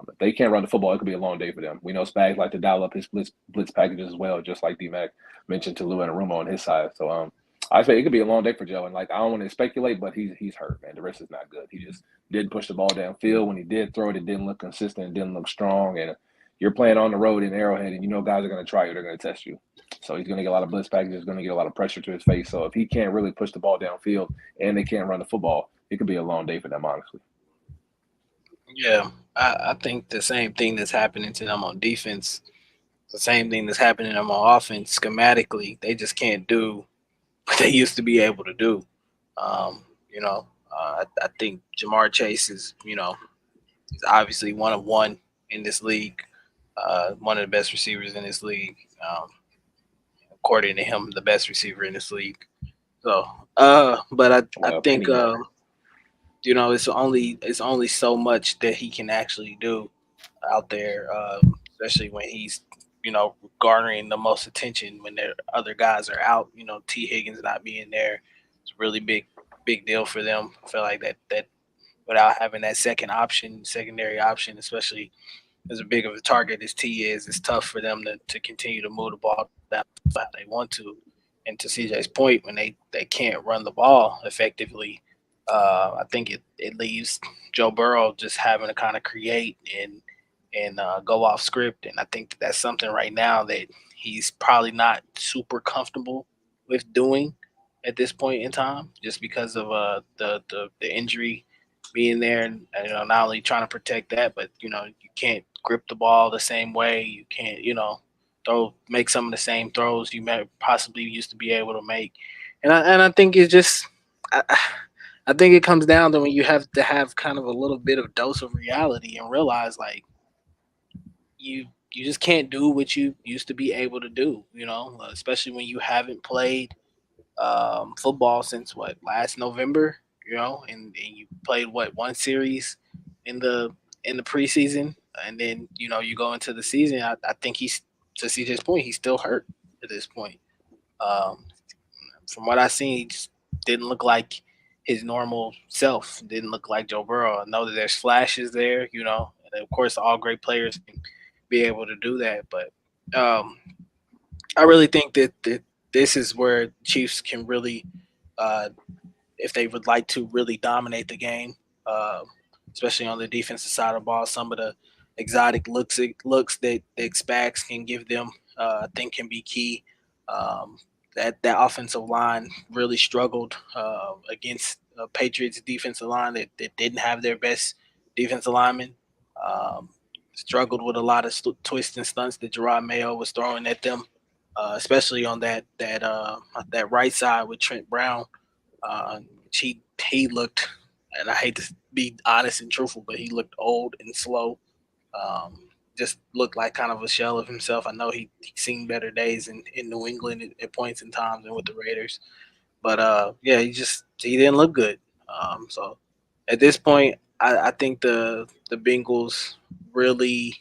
If they can't run the football, it could be a long day for them. We know Spags like to dial up his blitz packages as well, just like D-Mac mentioned to Lou Anarumo on his side. So I say it could be a long day for Joe. And, I don't want to speculate, but he's hurt, man. The rest is not good. He just didn't push the ball downfield. When he did throw it, it didn't look consistent. It didn't look strong. And you're playing on the road in Arrowhead, and guys are going to try you. They're going to test you. So he's going to get a lot of blitz packages, going to get a lot of pressure to his face. So if he can't really push the ball downfield and they can't run the football, it could be a long day for them, honestly. Yeah, I think the same thing that's happening to them on defense, the same thing that's happening to them on offense. Schematically, they just can't do what they used to be able to do. I think Jamar Chase is, he's obviously one of one in this league, one of the best receivers in this league. According to him, the best receiver in this league. So, but I think it's only so much that he can actually do out there, especially when he's garnering the most attention when their other guys are out. T. Higgins not being there, it's a really big deal for them. I feel like that without having that secondary option, especially as big of a target as T is, it's tough for them to continue to move the ball that they want to. And to CJ's point, when they can't run the ball effectively, I think it leaves Joe Burrow just having to kind of create and go off script. And I think that's something right now that he's probably not super comfortable with doing at this point in time, just because of the injury being there, and not only trying to protect that, but you can't grip the ball the same way. You can't make some of the same throws you may possibly used to be able to make, and I think it's just. I think it comes down to when you have to have kind of a little bit of dose of reality and realize like you just can't do what you used to be able to do, especially when you haven't played football since what last November, and you played what one series in the preseason, and then you go into the season. I think he's to CJ's point, he's still hurt at this point. Um, from what I seen, he just didn't look like his normal self. Didn't look like Joe Burrow. I know that there's flashes there, and of course, all great players can be able to do that. But I really think that this is where Chiefs can really, uh, if they would like to really dominate the game, uh, especially on the defensive side of the ball, some of the exotic looks that Spags can give them, I think, can be key. Um, that offensive line really struggled against Patriots defensive line that didn't have their best defensive lineman. Um, Struggled with a lot of twists and stunts that Gerard Mayo was throwing at them, especially on that right side with Trent Brown. He looked, and I hate to be honest and truthful, but he looked old and slow. Just looked like kind of a shell of himself. I know he's seen better days in New England at points in times and with the Raiders, but yeah, he didn't look good. So at this point, I think the Bengals really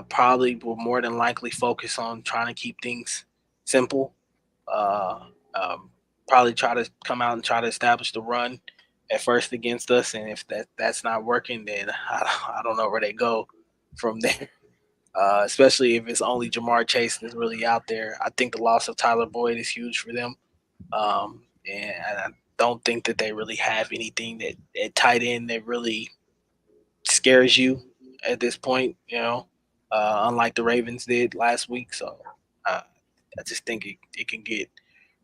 probably will more than likely focus on trying to keep things simple. Uh, um, Probably try to come out and try to establish the run at first against us, and if that's not working, then I don't know where they go from there. Especially if it's only Jamar Chase that's really out there. I think the loss of Tyler Boyd is huge for them, and I don't think that they really have anything that at tight end that really scares you at this point. Unlike the Ravens did last week. So I just think it can get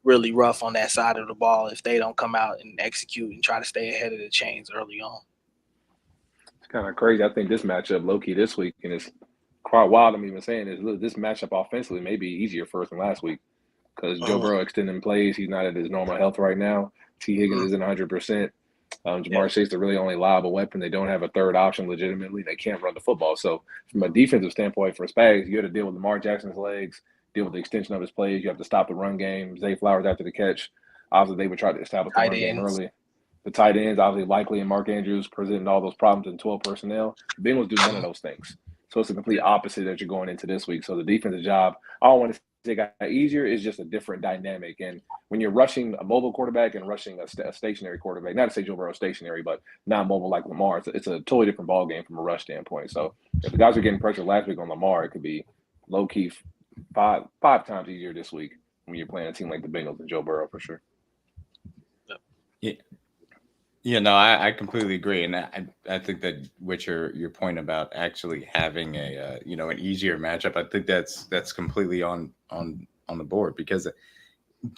really rough on that side of the ball if they don't come out and execute and try to stay ahead of the chains early on. It's kind of crazy. I think this matchup, low key, this week, and it's quite wild. I'm even saying is look, this matchup offensively may be easier for us than last week because Joe Burrow extending plays. He's not at his normal health right now. T. Higgins isn't 100%. Jamar Chase, the really only liable weapon. They don't have a third option legitimately. They can't run the football. So from a defensive standpoint for Spags, you got to deal with Lamar Jackson's legs, deal with the extension of his plays. You have to stop the run game. Zay Flowers after the catch. Obviously, they would try to establish the run game early. The tight ends, obviously, Likely and Mark Andrews presenting all those problems in 12 personnel. The Bengals do none of those things. So it's the complete opposite that you're going into this week. So the defensive job, I don't want to say got easier, is just a different dynamic. And when you're rushing a mobile quarterback and rushing a stationary quarterback, not to say Joe Burrow stationary, but not mobile like Lamar, it's a totally different ball game from a rush standpoint. So if the guys are getting pressure last week on Lamar, it could be low key five times easier this week when you're playing a team like the Bengals and Joe Burrow for sure. Yeah. No, I completely agree, and I think that with your point about actually having a an easier matchup, I think that's completely on the board because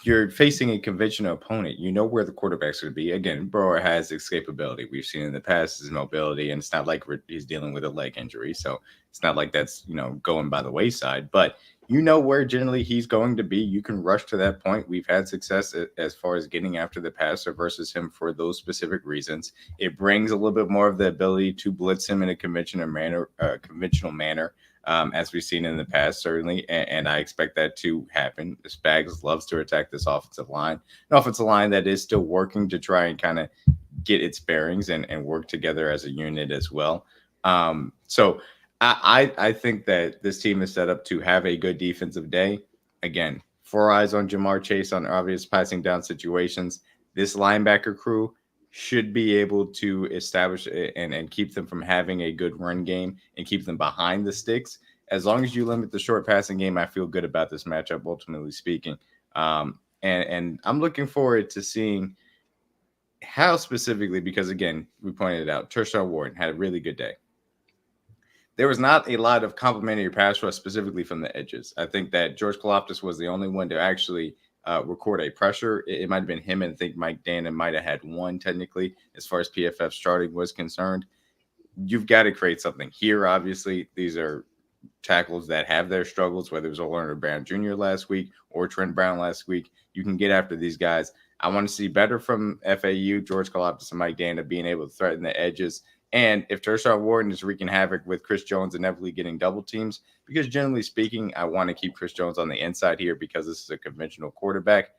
you're facing a conventional opponent. You know where the quarterback's going to be. Again, Burrow has escapability. We've seen in the past his mobility, and it's not like he's dealing with a leg injury, so it's not like that's going by the wayside. But you know where generally he's going to be. You can rush to that point. We've had success as far as getting after the passer versus him for those specific reasons. It brings a little bit more of the ability to blitz him in a conventional manner, as we've seen in the past, certainly. And I expect that to happen. Spags loves to attack this offensive line, an offensive line that is still working to try and kind of get its bearings and work together as a unit as well. So I think that this team is set up to have a good defensive day. Again, 4 eyes on Jamar Chase on obvious passing down situations. This linebacker crew should be able to establish and keep them from having a good run game and keep them behind the sticks. As long as you limit the short passing game, I feel good about this matchup, ultimately speaking. And I'm looking forward to seeing how specifically, because again, we pointed it out, Tershawn Ward had a really good day. there was not a lot of complimentary pass rush specifically from the edges. I think that George Kalafdis was the only one to actually record a pressure. It might have been him, and I think Mike Dannon might have had one technically as far as PFF starting was concerned. You've got to create something here. Obviously, these are tackles that have their struggles, whether it was Orlando Brown Jr. last week or Trent Brown last week. You can get after these guys. I want to see better from FAU, George Kalafdis and Mike Danna being able to threaten the edges. And if Tershawn Wharton is wreaking havoc with Chris Jones inevitably getting double teams, because generally speaking, I want to keep Chris Jones on the inside here because this is a conventional quarterback.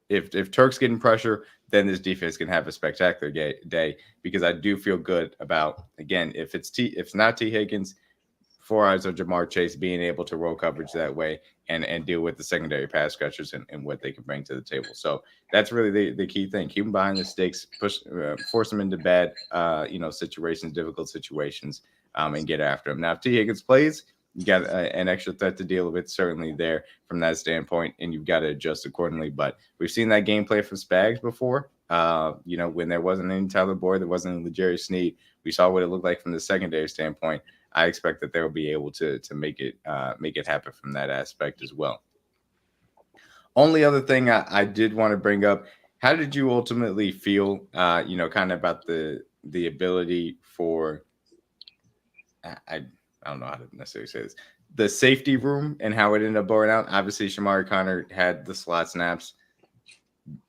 If Turk's getting pressure, then this defense can have a spectacular day because I do feel good about, again, if it's not T. Higgins, 4 eyes on Jamar Chase being able to roll coverage that way and deal with the secondary pass catchers and what they can bring to the table. So that's really the key thing. Keep them behind the sticks, force them into bad, situations, difficult situations, and get after them. Now, if T. Higgins plays, you got an extra threat to deal with, certainly there from that standpoint, and you've got to adjust accordingly. But we've seen that gameplay from Spags before. When there wasn't any Tyler Boyd, there wasn't any L'Jarius Sneed. We saw what it looked like from the secondary standpoint. I expect that they'll be able to make it happen from that aspect as well. Only other thing I did want to bring up: how did you ultimately feel? Kind of about the ability for I don't know how to necessarily say this, the safety room and how it ended up blowing out. Obviously, Shamari Connor had the slot snaps.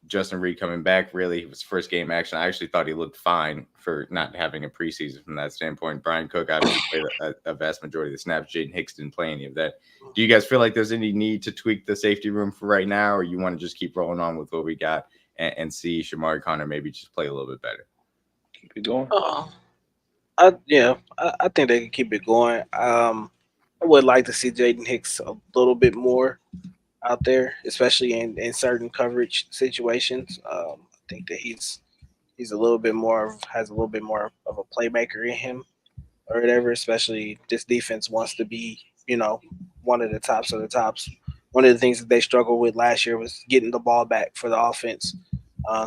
Justin Reed coming back, really, it was first game action. I actually thought he looked fine for not having a preseason from that standpoint. Brian Cook obviously played a vast majority of the snaps. Jaden Hicks didn't play any of that. Do you guys feel like there's any need to tweak the safety room for right now, or you want to just keep rolling on with what we got and see Shamari Connor maybe just play a little bit better? Keep it going. I think they can keep it going. I would like to see Jaden Hicks a little bit more out there, especially in certain coverage situations. I think that he's a little bit more has a little bit more of a playmaker in him or whatever. Especially this defense wants to be, one of the tops of the tops. One of the things that they struggled with last year was getting the ball back for the offense.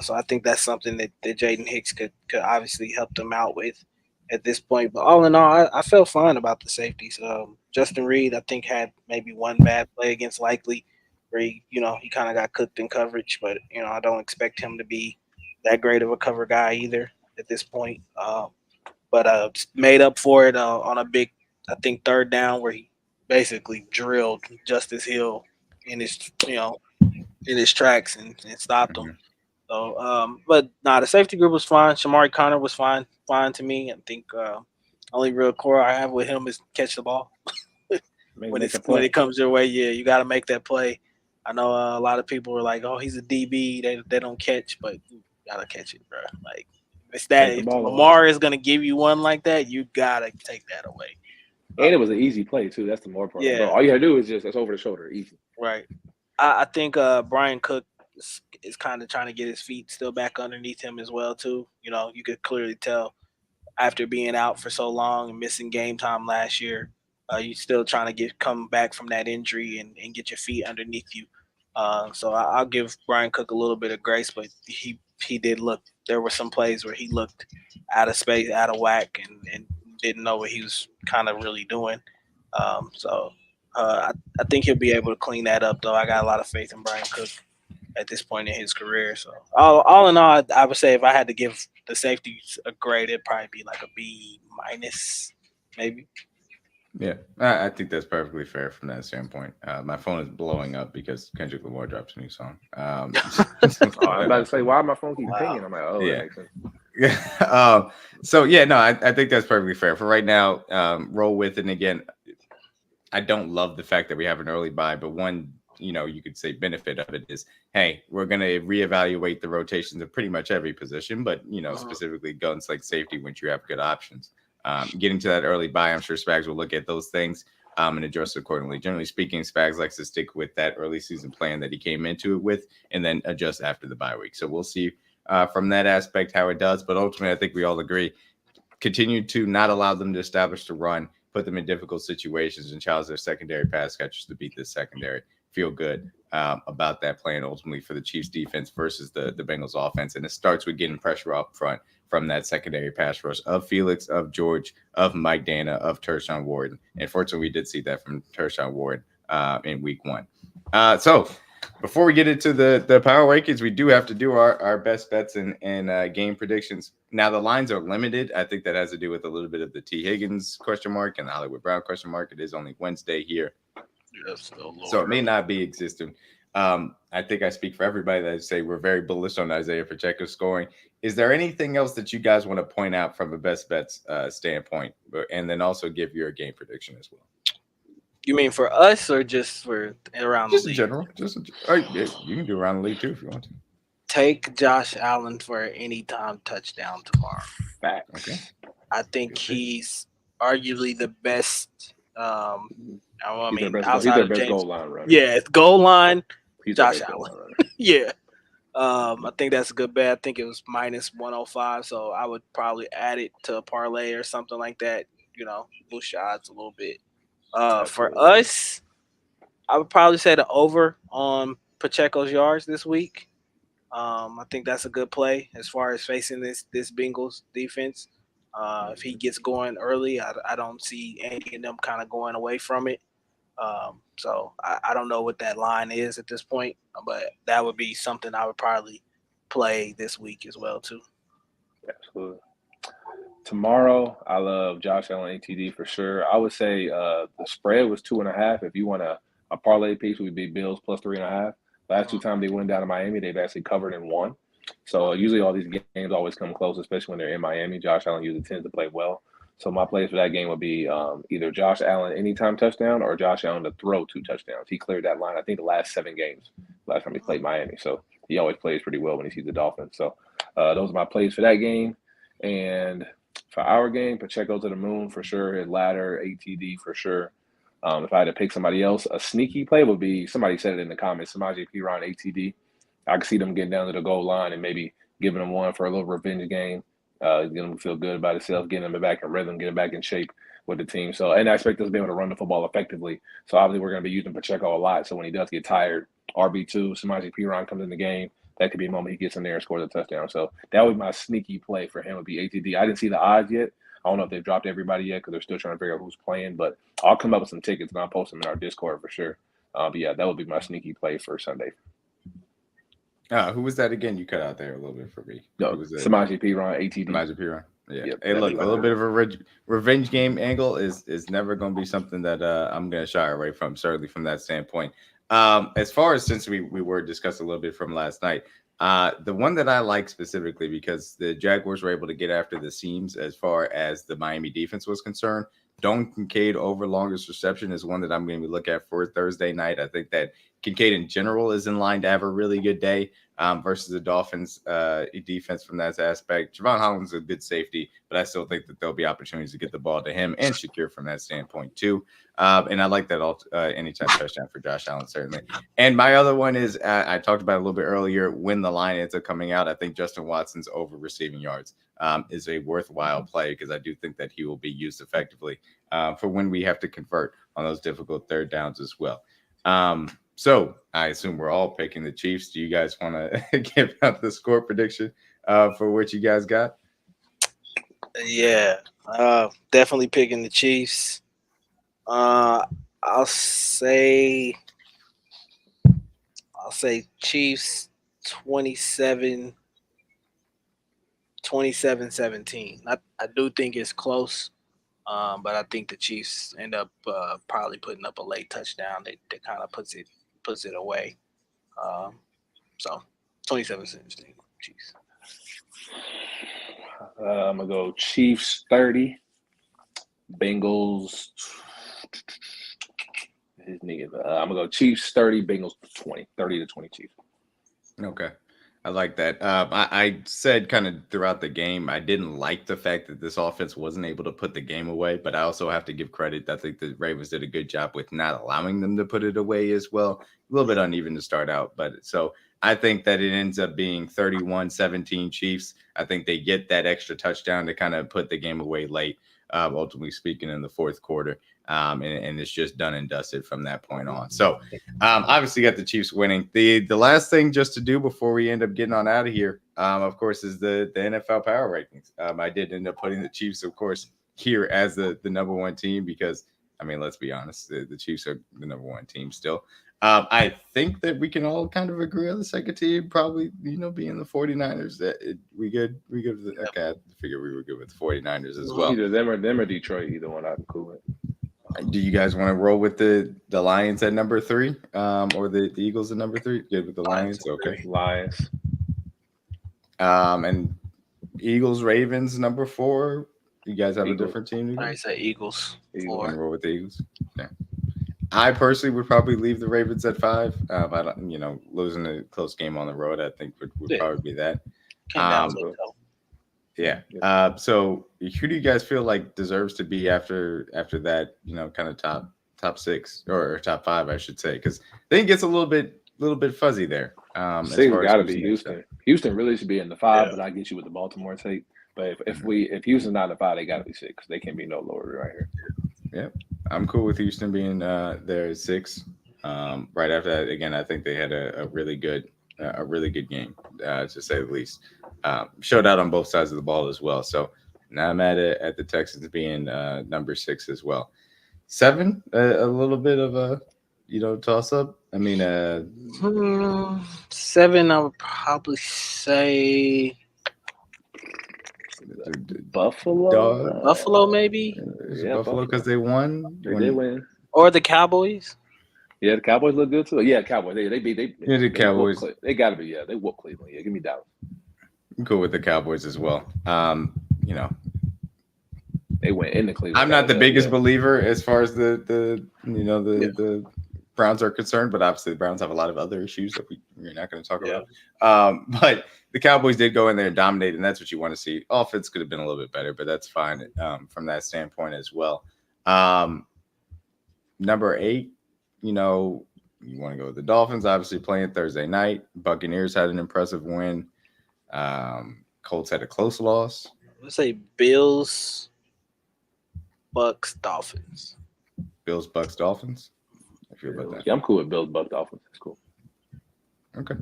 So I think that's something that Jaden Hicks could obviously help them out with at this point. But all in all, I felt fine about the safeties. Justin Reed, I think, had maybe one bad play against Likely where he kind of got cooked in coverage. But, I don't expect him to be that great of a cover guy either at this point. But made up for it on a big, I think, third down where he basically drilled Justice Hill in his, in his tracks and stopped him. So, but the safety group was fine. Shamari Connor was fine to me. I think only real core I have with him is catch the ball. when it comes your way, yeah, you got to make that play. I know a lot of people were like, "Oh, he's a DB. They don't catch," but you gotta catch it, bro. Like it's that if Lamar is gonna give you one like that, you gotta take that away. And it was an easy play too. That's the more part. Yeah, all you gotta do is it's over the shoulder, easy. Right. I think Brian Cook is kind of trying to get his feet still back underneath him as well too. You could clearly tell after being out for so long and missing game time last year, you're still trying to come back from that injury and get your feet underneath you. So I'll give Brian Cook a little bit of grace, but he did look. There were some plays where he looked out of space, out of whack, and didn't know what he was kind of really doing. I think he'll be able to clean that up, though. I got a lot of faith in Brian Cook at this point in his career. So all in all, I would say if I had to give the safeties a grade, it'd probably be like a B minus, maybe. Yeah, I think that's perfectly fair from that standpoint. My phone is blowing up because Kendrick Lamar drops a new song. I'm about to say, why my phone keep pinging? I'm like, oh, yeah. That makes sense. I think that's perfectly fair. For right now, roll with it. And again, I don't love the fact that we have an early bye, but one, you could say benefit of it is, hey, we're going to reevaluate the rotations of pretty much every position, but, specifically guns like safety, once you have good options. Getting to that early bye, I'm sure Spags will look at those things and adjust accordingly. Generally speaking, Spags likes to stick with that early season plan that he came into it with and then adjust after the bye week. So we'll see from that aspect how it does. But ultimately, I think we all agree, continue to not allow them to establish the run, put them in difficult situations, and challenge their secondary pass catchers to beat this secondary. feel good about that plan ultimately for the Chiefs defense versus the Bengals offense. And it starts with getting pressure up front from that secondary pass rush of Felix, of George, of Mike Dana, of Tershawn Ward. And fortunately, we did see that from Tershawn Ward in week 1. So before we get into the power rankings, we do have to do our best bets and game predictions. Now, the lines are limited. I think that has to do with a little bit of the T. Higgins question mark and the Hollywood Brown question mark. It is only Wednesday here. Yes, so it may not be existing. I think I speak for everybody that I say we're very bullish on Isaiah Pacheco scoring. Is there anything else that you guys want to point out from a best bets standpoint, and then also give your game prediction as well? You mean for us or just for around just the league? In general? You can do around the league too if you want to. Take Josh Allen for an anytime touchdown tomorrow. Facts. Okay. I think he's arguably the best. He's their best goal line runner. Yeah, it's goal line. He's Josh Allen. Yeah. I think that's a good bet. I think it was minus 105, so I would probably add it to a parlay or something like that. Boost your odds a little bit. For us, I would probably say the over on Pacheco's yards this week. I think that's a good play as far as facing this Bengals defense. If he gets going early, I don't see any of them kind of going away from it. So I don't know what that line is at this point, but that would be something I would probably play this week as well too. Absolutely. Tomorrow, I love Josh Allen ATD for sure. I would say the spread was 2.5. If you want a parlay piece, would be Bills plus 3.5. Last 2 times they went down to Miami, they've actually covered and won. So usually all these games always come close, especially when they're in Miami. Josh Allen usually tends to play well. So my plays for that game would be either Josh Allen anytime touchdown or Josh Allen to throw 2 touchdowns. He cleared that line, I think, the last 7 games, last time he played Miami. So he always plays pretty well when he sees the Dolphins. So those are my plays for that game. And for our game, Pacheco to the moon for sure, his ladder, ATD for sure. If I had to pick somebody else, a sneaky play would be, somebody said it in the comments, Samaje Perine ATD. I could see them getting down to the goal line and maybe giving them one for a little revenge game, getting them to feel good about itself, getting them back in rhythm, getting back in shape with the team. So, and I expect us to be able to run the football effectively. So obviously we're going to be using Pacheco a lot. So when he does get tired, RB2, Samaje Perine comes in the game. That could be a moment he gets in there and scores a touchdown. So that would be my sneaky play for him would be ATD. I didn't see the odds yet. I don't know if they've dropped everybody yet because they're still trying to figure out who's playing, but I'll come up with some tickets and I'll post them in our Discord for sure. But yeah, that would be my sneaky play for Sunday. Who was that again? You cut out there a little bit for me. No, Samaje Perine, ATD. Samaje Perine. Yeah. Yep, hey, look, a little bit of a revenge game angle is never going to be something that I'm going to shy away from, certainly from that standpoint. As far as since we were discussing a little bit from last night, the one that I like specifically because the Jaguars were able to get after the seams as far as the Miami defense was concerned. Dalton Kincaid over longest reception is one that I'm going to look at for Thursday night. I think that Kincaid in general is in line to have a really good day versus the Dolphins defense from that aspect. Javon Holland's a good safety, but I still think that there'll be opportunities to get the ball to him and Shakir from that standpoint too. And I like that anytime touchdown for Josh Allen, certainly. And my other one is I talked about it a little bit earlier when the line ends up coming out. I think Justin Watson's over receiving yards is a worthwhile play because I do think that he will be used effectively for when we have to convert on those difficult third downs as well. So I assume we're all picking the Chiefs. Do you guys want to give out the score prediction for what you guys got? Yeah, definitely picking the Chiefs. I'll say Chiefs 27-17. I do think it's close, but I think the Chiefs end up probably putting up a late touchdown that kind of puts it away. So 27-17 Chiefs. I'm gonna go Chiefs 30, Bengals. I'm gonna go Chiefs 30, Bengals 20, 30-20 Chiefs. Okay. I like that. I said kind of throughout the game, I didn't like the fact that this offense wasn't able to put the game away, but I also have to give credit. I think the Ravens did a good job with not allowing them to put it away as well. A little bit uneven to start out, but so I think that it ends up being 31-17 Chiefs. I think they get that extra touchdown to kind of put the game away late. ultimately speaking, in the fourth quarter. And it's just done and dusted from that point on. So obviously got the Chiefs winning. The last thing just to do before we end up getting on out of here, of course, is the NFL power rankings. I did end up putting the Chiefs, of course, here as the number one team because, I mean, let's be honest, the Chiefs are the number one team still. I think that we can all kind of agree on the second team, probably, being the 49ers. We good? Okay, I figured we were good with the 49ers as well. Either them or Detroit, either one I'm cool with. Do you guys want to roll with the Lions at number 3 or the Eagles at number 3? Good with the Lions? Okay. Lions. And Eagles, Ravens, number 4. You guys have Eagles. a different team? I say Eagles. You want to roll with the Eagles? Yeah. I personally would probably leave the Ravens at 5. I don't, losing a close game on the road, I think would probably be that. Yeah. So who do you guys feel like deserves to be after that, kind of top 6 or top 5, I should say, because I think it gets a little bit fuzzy there. 6 got to be Houston. Houston really should be in the 5, but I get you with the Baltimore take. But if Houston's not in the 5, they got to be 6. They can't be no lower right here. Yep. I'm cool with Houston being there at 6. Right after that, again, I think they had a really good game, to say the least. Showed out on both sides of the ball as well. So now I'm at the Texans being number 6 as well. 7, a little bit of a toss up. I mean, 7, I would probably say Buffalo. Buffalo, maybe. Buffalo because they won. They did win. Or the Cowboys. Yeah, the Cowboys look good too. Yeah, Cowboys. They the Cowboys. They got to be. Yeah, they whoop Cleveland. Yeah, give me Dallas. I'm cool with the Cowboys as well. They went into Cleveland. I'm not the biggest believer as far as the Browns are concerned, but obviously the Browns have a lot of other issues that we're not going to talk about. But the Cowboys did go in there and dominate, and that's what you want to see. Offense could have been a little bit better, but that's fine from that standpoint as well. Number 8, you want to go with the Dolphins, obviously playing Thursday night. Buccaneers had an impressive win. Colts had a close loss. Let's say Bills, Bucks, Dolphins. Bills, Bucks, Dolphins. I feel about that. Yeah, I'm cool with Bills, Bucks, Dolphins. That's cool. Okay.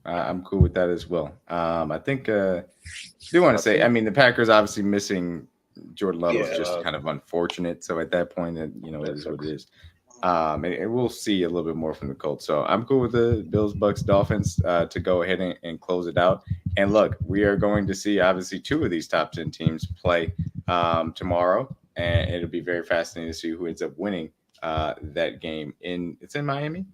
I'm cool with that as well. I think I do want to say, I mean, the Packers obviously missing Jordan Love is just kind of unfortunate. So at that point, it is what it is. And we'll see a little bit more from the Colts. So I'm cool with the Bills, Bucks, Dolphins to go ahead and close it out. And look, we are going to see obviously 2 of these top 10 teams play tomorrow, and it'll be very fascinating to see who ends up winning that game. It's in Miami.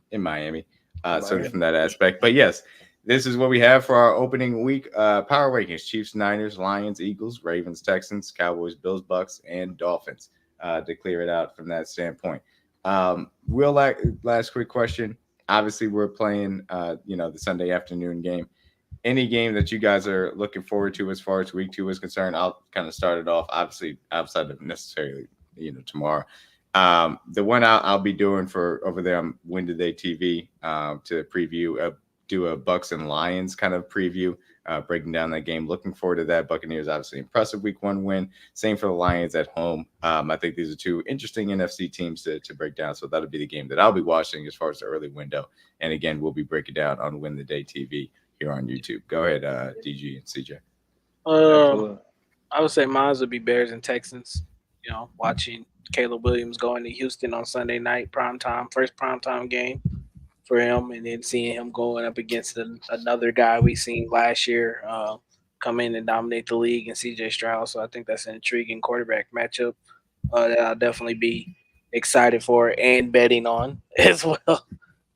So from that aspect, but yes, this is what we have for our opening week power rankings: Chiefs, Niners, Lions, Eagles, Ravens, Texans, Cowboys, Bills, Bucks, and Dolphins. To clear it out from that standpoint. Real last quick question. Obviously, we're playing, the Sunday afternoon game. Any game that you guys are looking forward to as far as week 2 is concerned? I'll kind of start it off, obviously, outside of necessarily, tomorrow. The one I'll be doing for over there on Win Today TV to preview, do a Bucks and Lions kind of preview, breaking down that game. Looking forward to that. Buccaneers obviously impressive week 1 win. Same for the Lions at home. I think these are 2 interesting NFC teams to break down. So that'll be the game that I'll be watching as far as the early window. And again, we'll be breaking down on Win the Day TV here on YouTube. Go ahead, DG and CJ. I would say mine would be Bears and Texans. Watching Caleb Williams going to Houston on Sunday night, first primetime game for him, and then seeing him going up against another guy we seen last year come in and dominate the league, and CJ Stroud. So I think that's an intriguing quarterback matchup that I'll definitely be excited for and betting on as well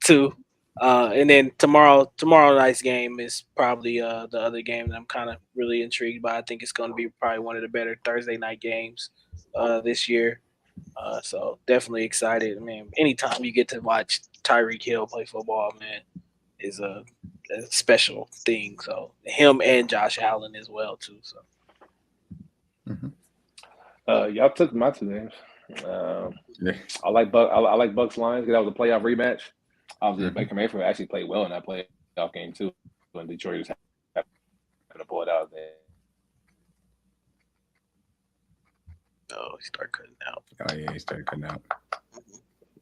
too. And then tomorrow night's game is probably the other game that I'm kind of really intrigued by. I think it's going to be probably one of the better Thursday night games this year. So definitely excited. Man, anytime you get to watch Tyreek Hill play football, man, is a special thing. So him and Josh Allen as well too. So y'all took my 2 games. I like Bucks Lions. That was a playoff rematch. Obviously, Baker Mayfield actually played well in that playoff game too. When Detroit just happened to pull it out there. Oh, he started cutting out. Oh yeah, he started cutting out.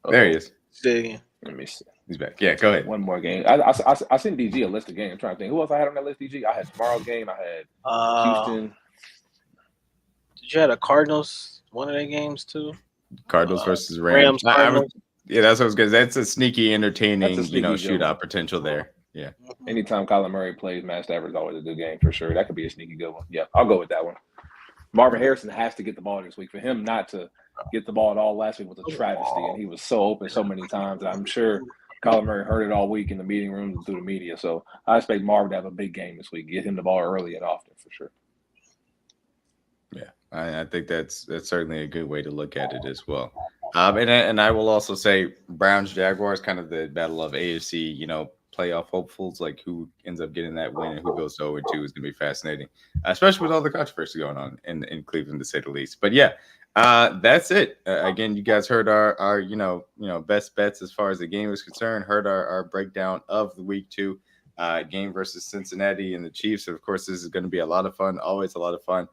There he is. See, Let me see. He's back. Yeah, go ahead. One more game. I sent DG a list of games. I'm trying to think. Who else I had on that list, DG? I had tomorrow's game. I had Houston. Did you have the Cardinals one of their games too? Cardinals versus Rams. Cardinals. Yeah, that's what I was good. That's a sneaky, entertaining, That's a sneaky shootout potential there. Yeah. Anytime Kyler Murray plays, Matt Stafford's always a good game for sure. That could be a sneaky good one. Yeah, I'll go with that one. Marvin Harrison has to get the ball this week. For him not to get the ball at all last week was a travesty, and he was so open so many times. And I'm sure Kyler Murray heard it all week in the meeting rooms and through the media. So I expect Marvin to have a big game this week. Get him the ball early and often for sure. Yeah, I think that's certainly a good way to look at it as well. And I will also say Browns Jaguars, kind of the battle of AFC, playoff hopefuls, like who ends up getting that win and who goes to 0-2 is going to be fascinating, especially with all the controversy going on in Cleveland, to say the least. But yeah, that's it. Again, you guys heard our best bets as far as the game is concerned. Heard our breakdown of the week 2 game versus Cincinnati and the Chiefs. Of course, this is going to be a lot of fun. Always a lot of fun.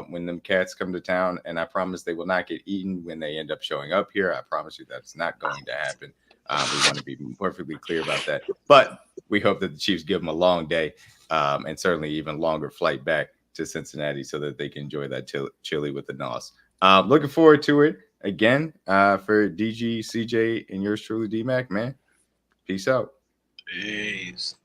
When them cats come to town, and I promise they will not get eaten when they end up showing up here. I promise you that's not going to happen. We want to be perfectly clear about that. But we hope that the Chiefs give them a long day and certainly even longer flight back to Cincinnati so that they can enjoy that chili with the NOS. Looking forward to it again for DG, CJ, and yours truly, D-Mac, man. Peace out. Peace.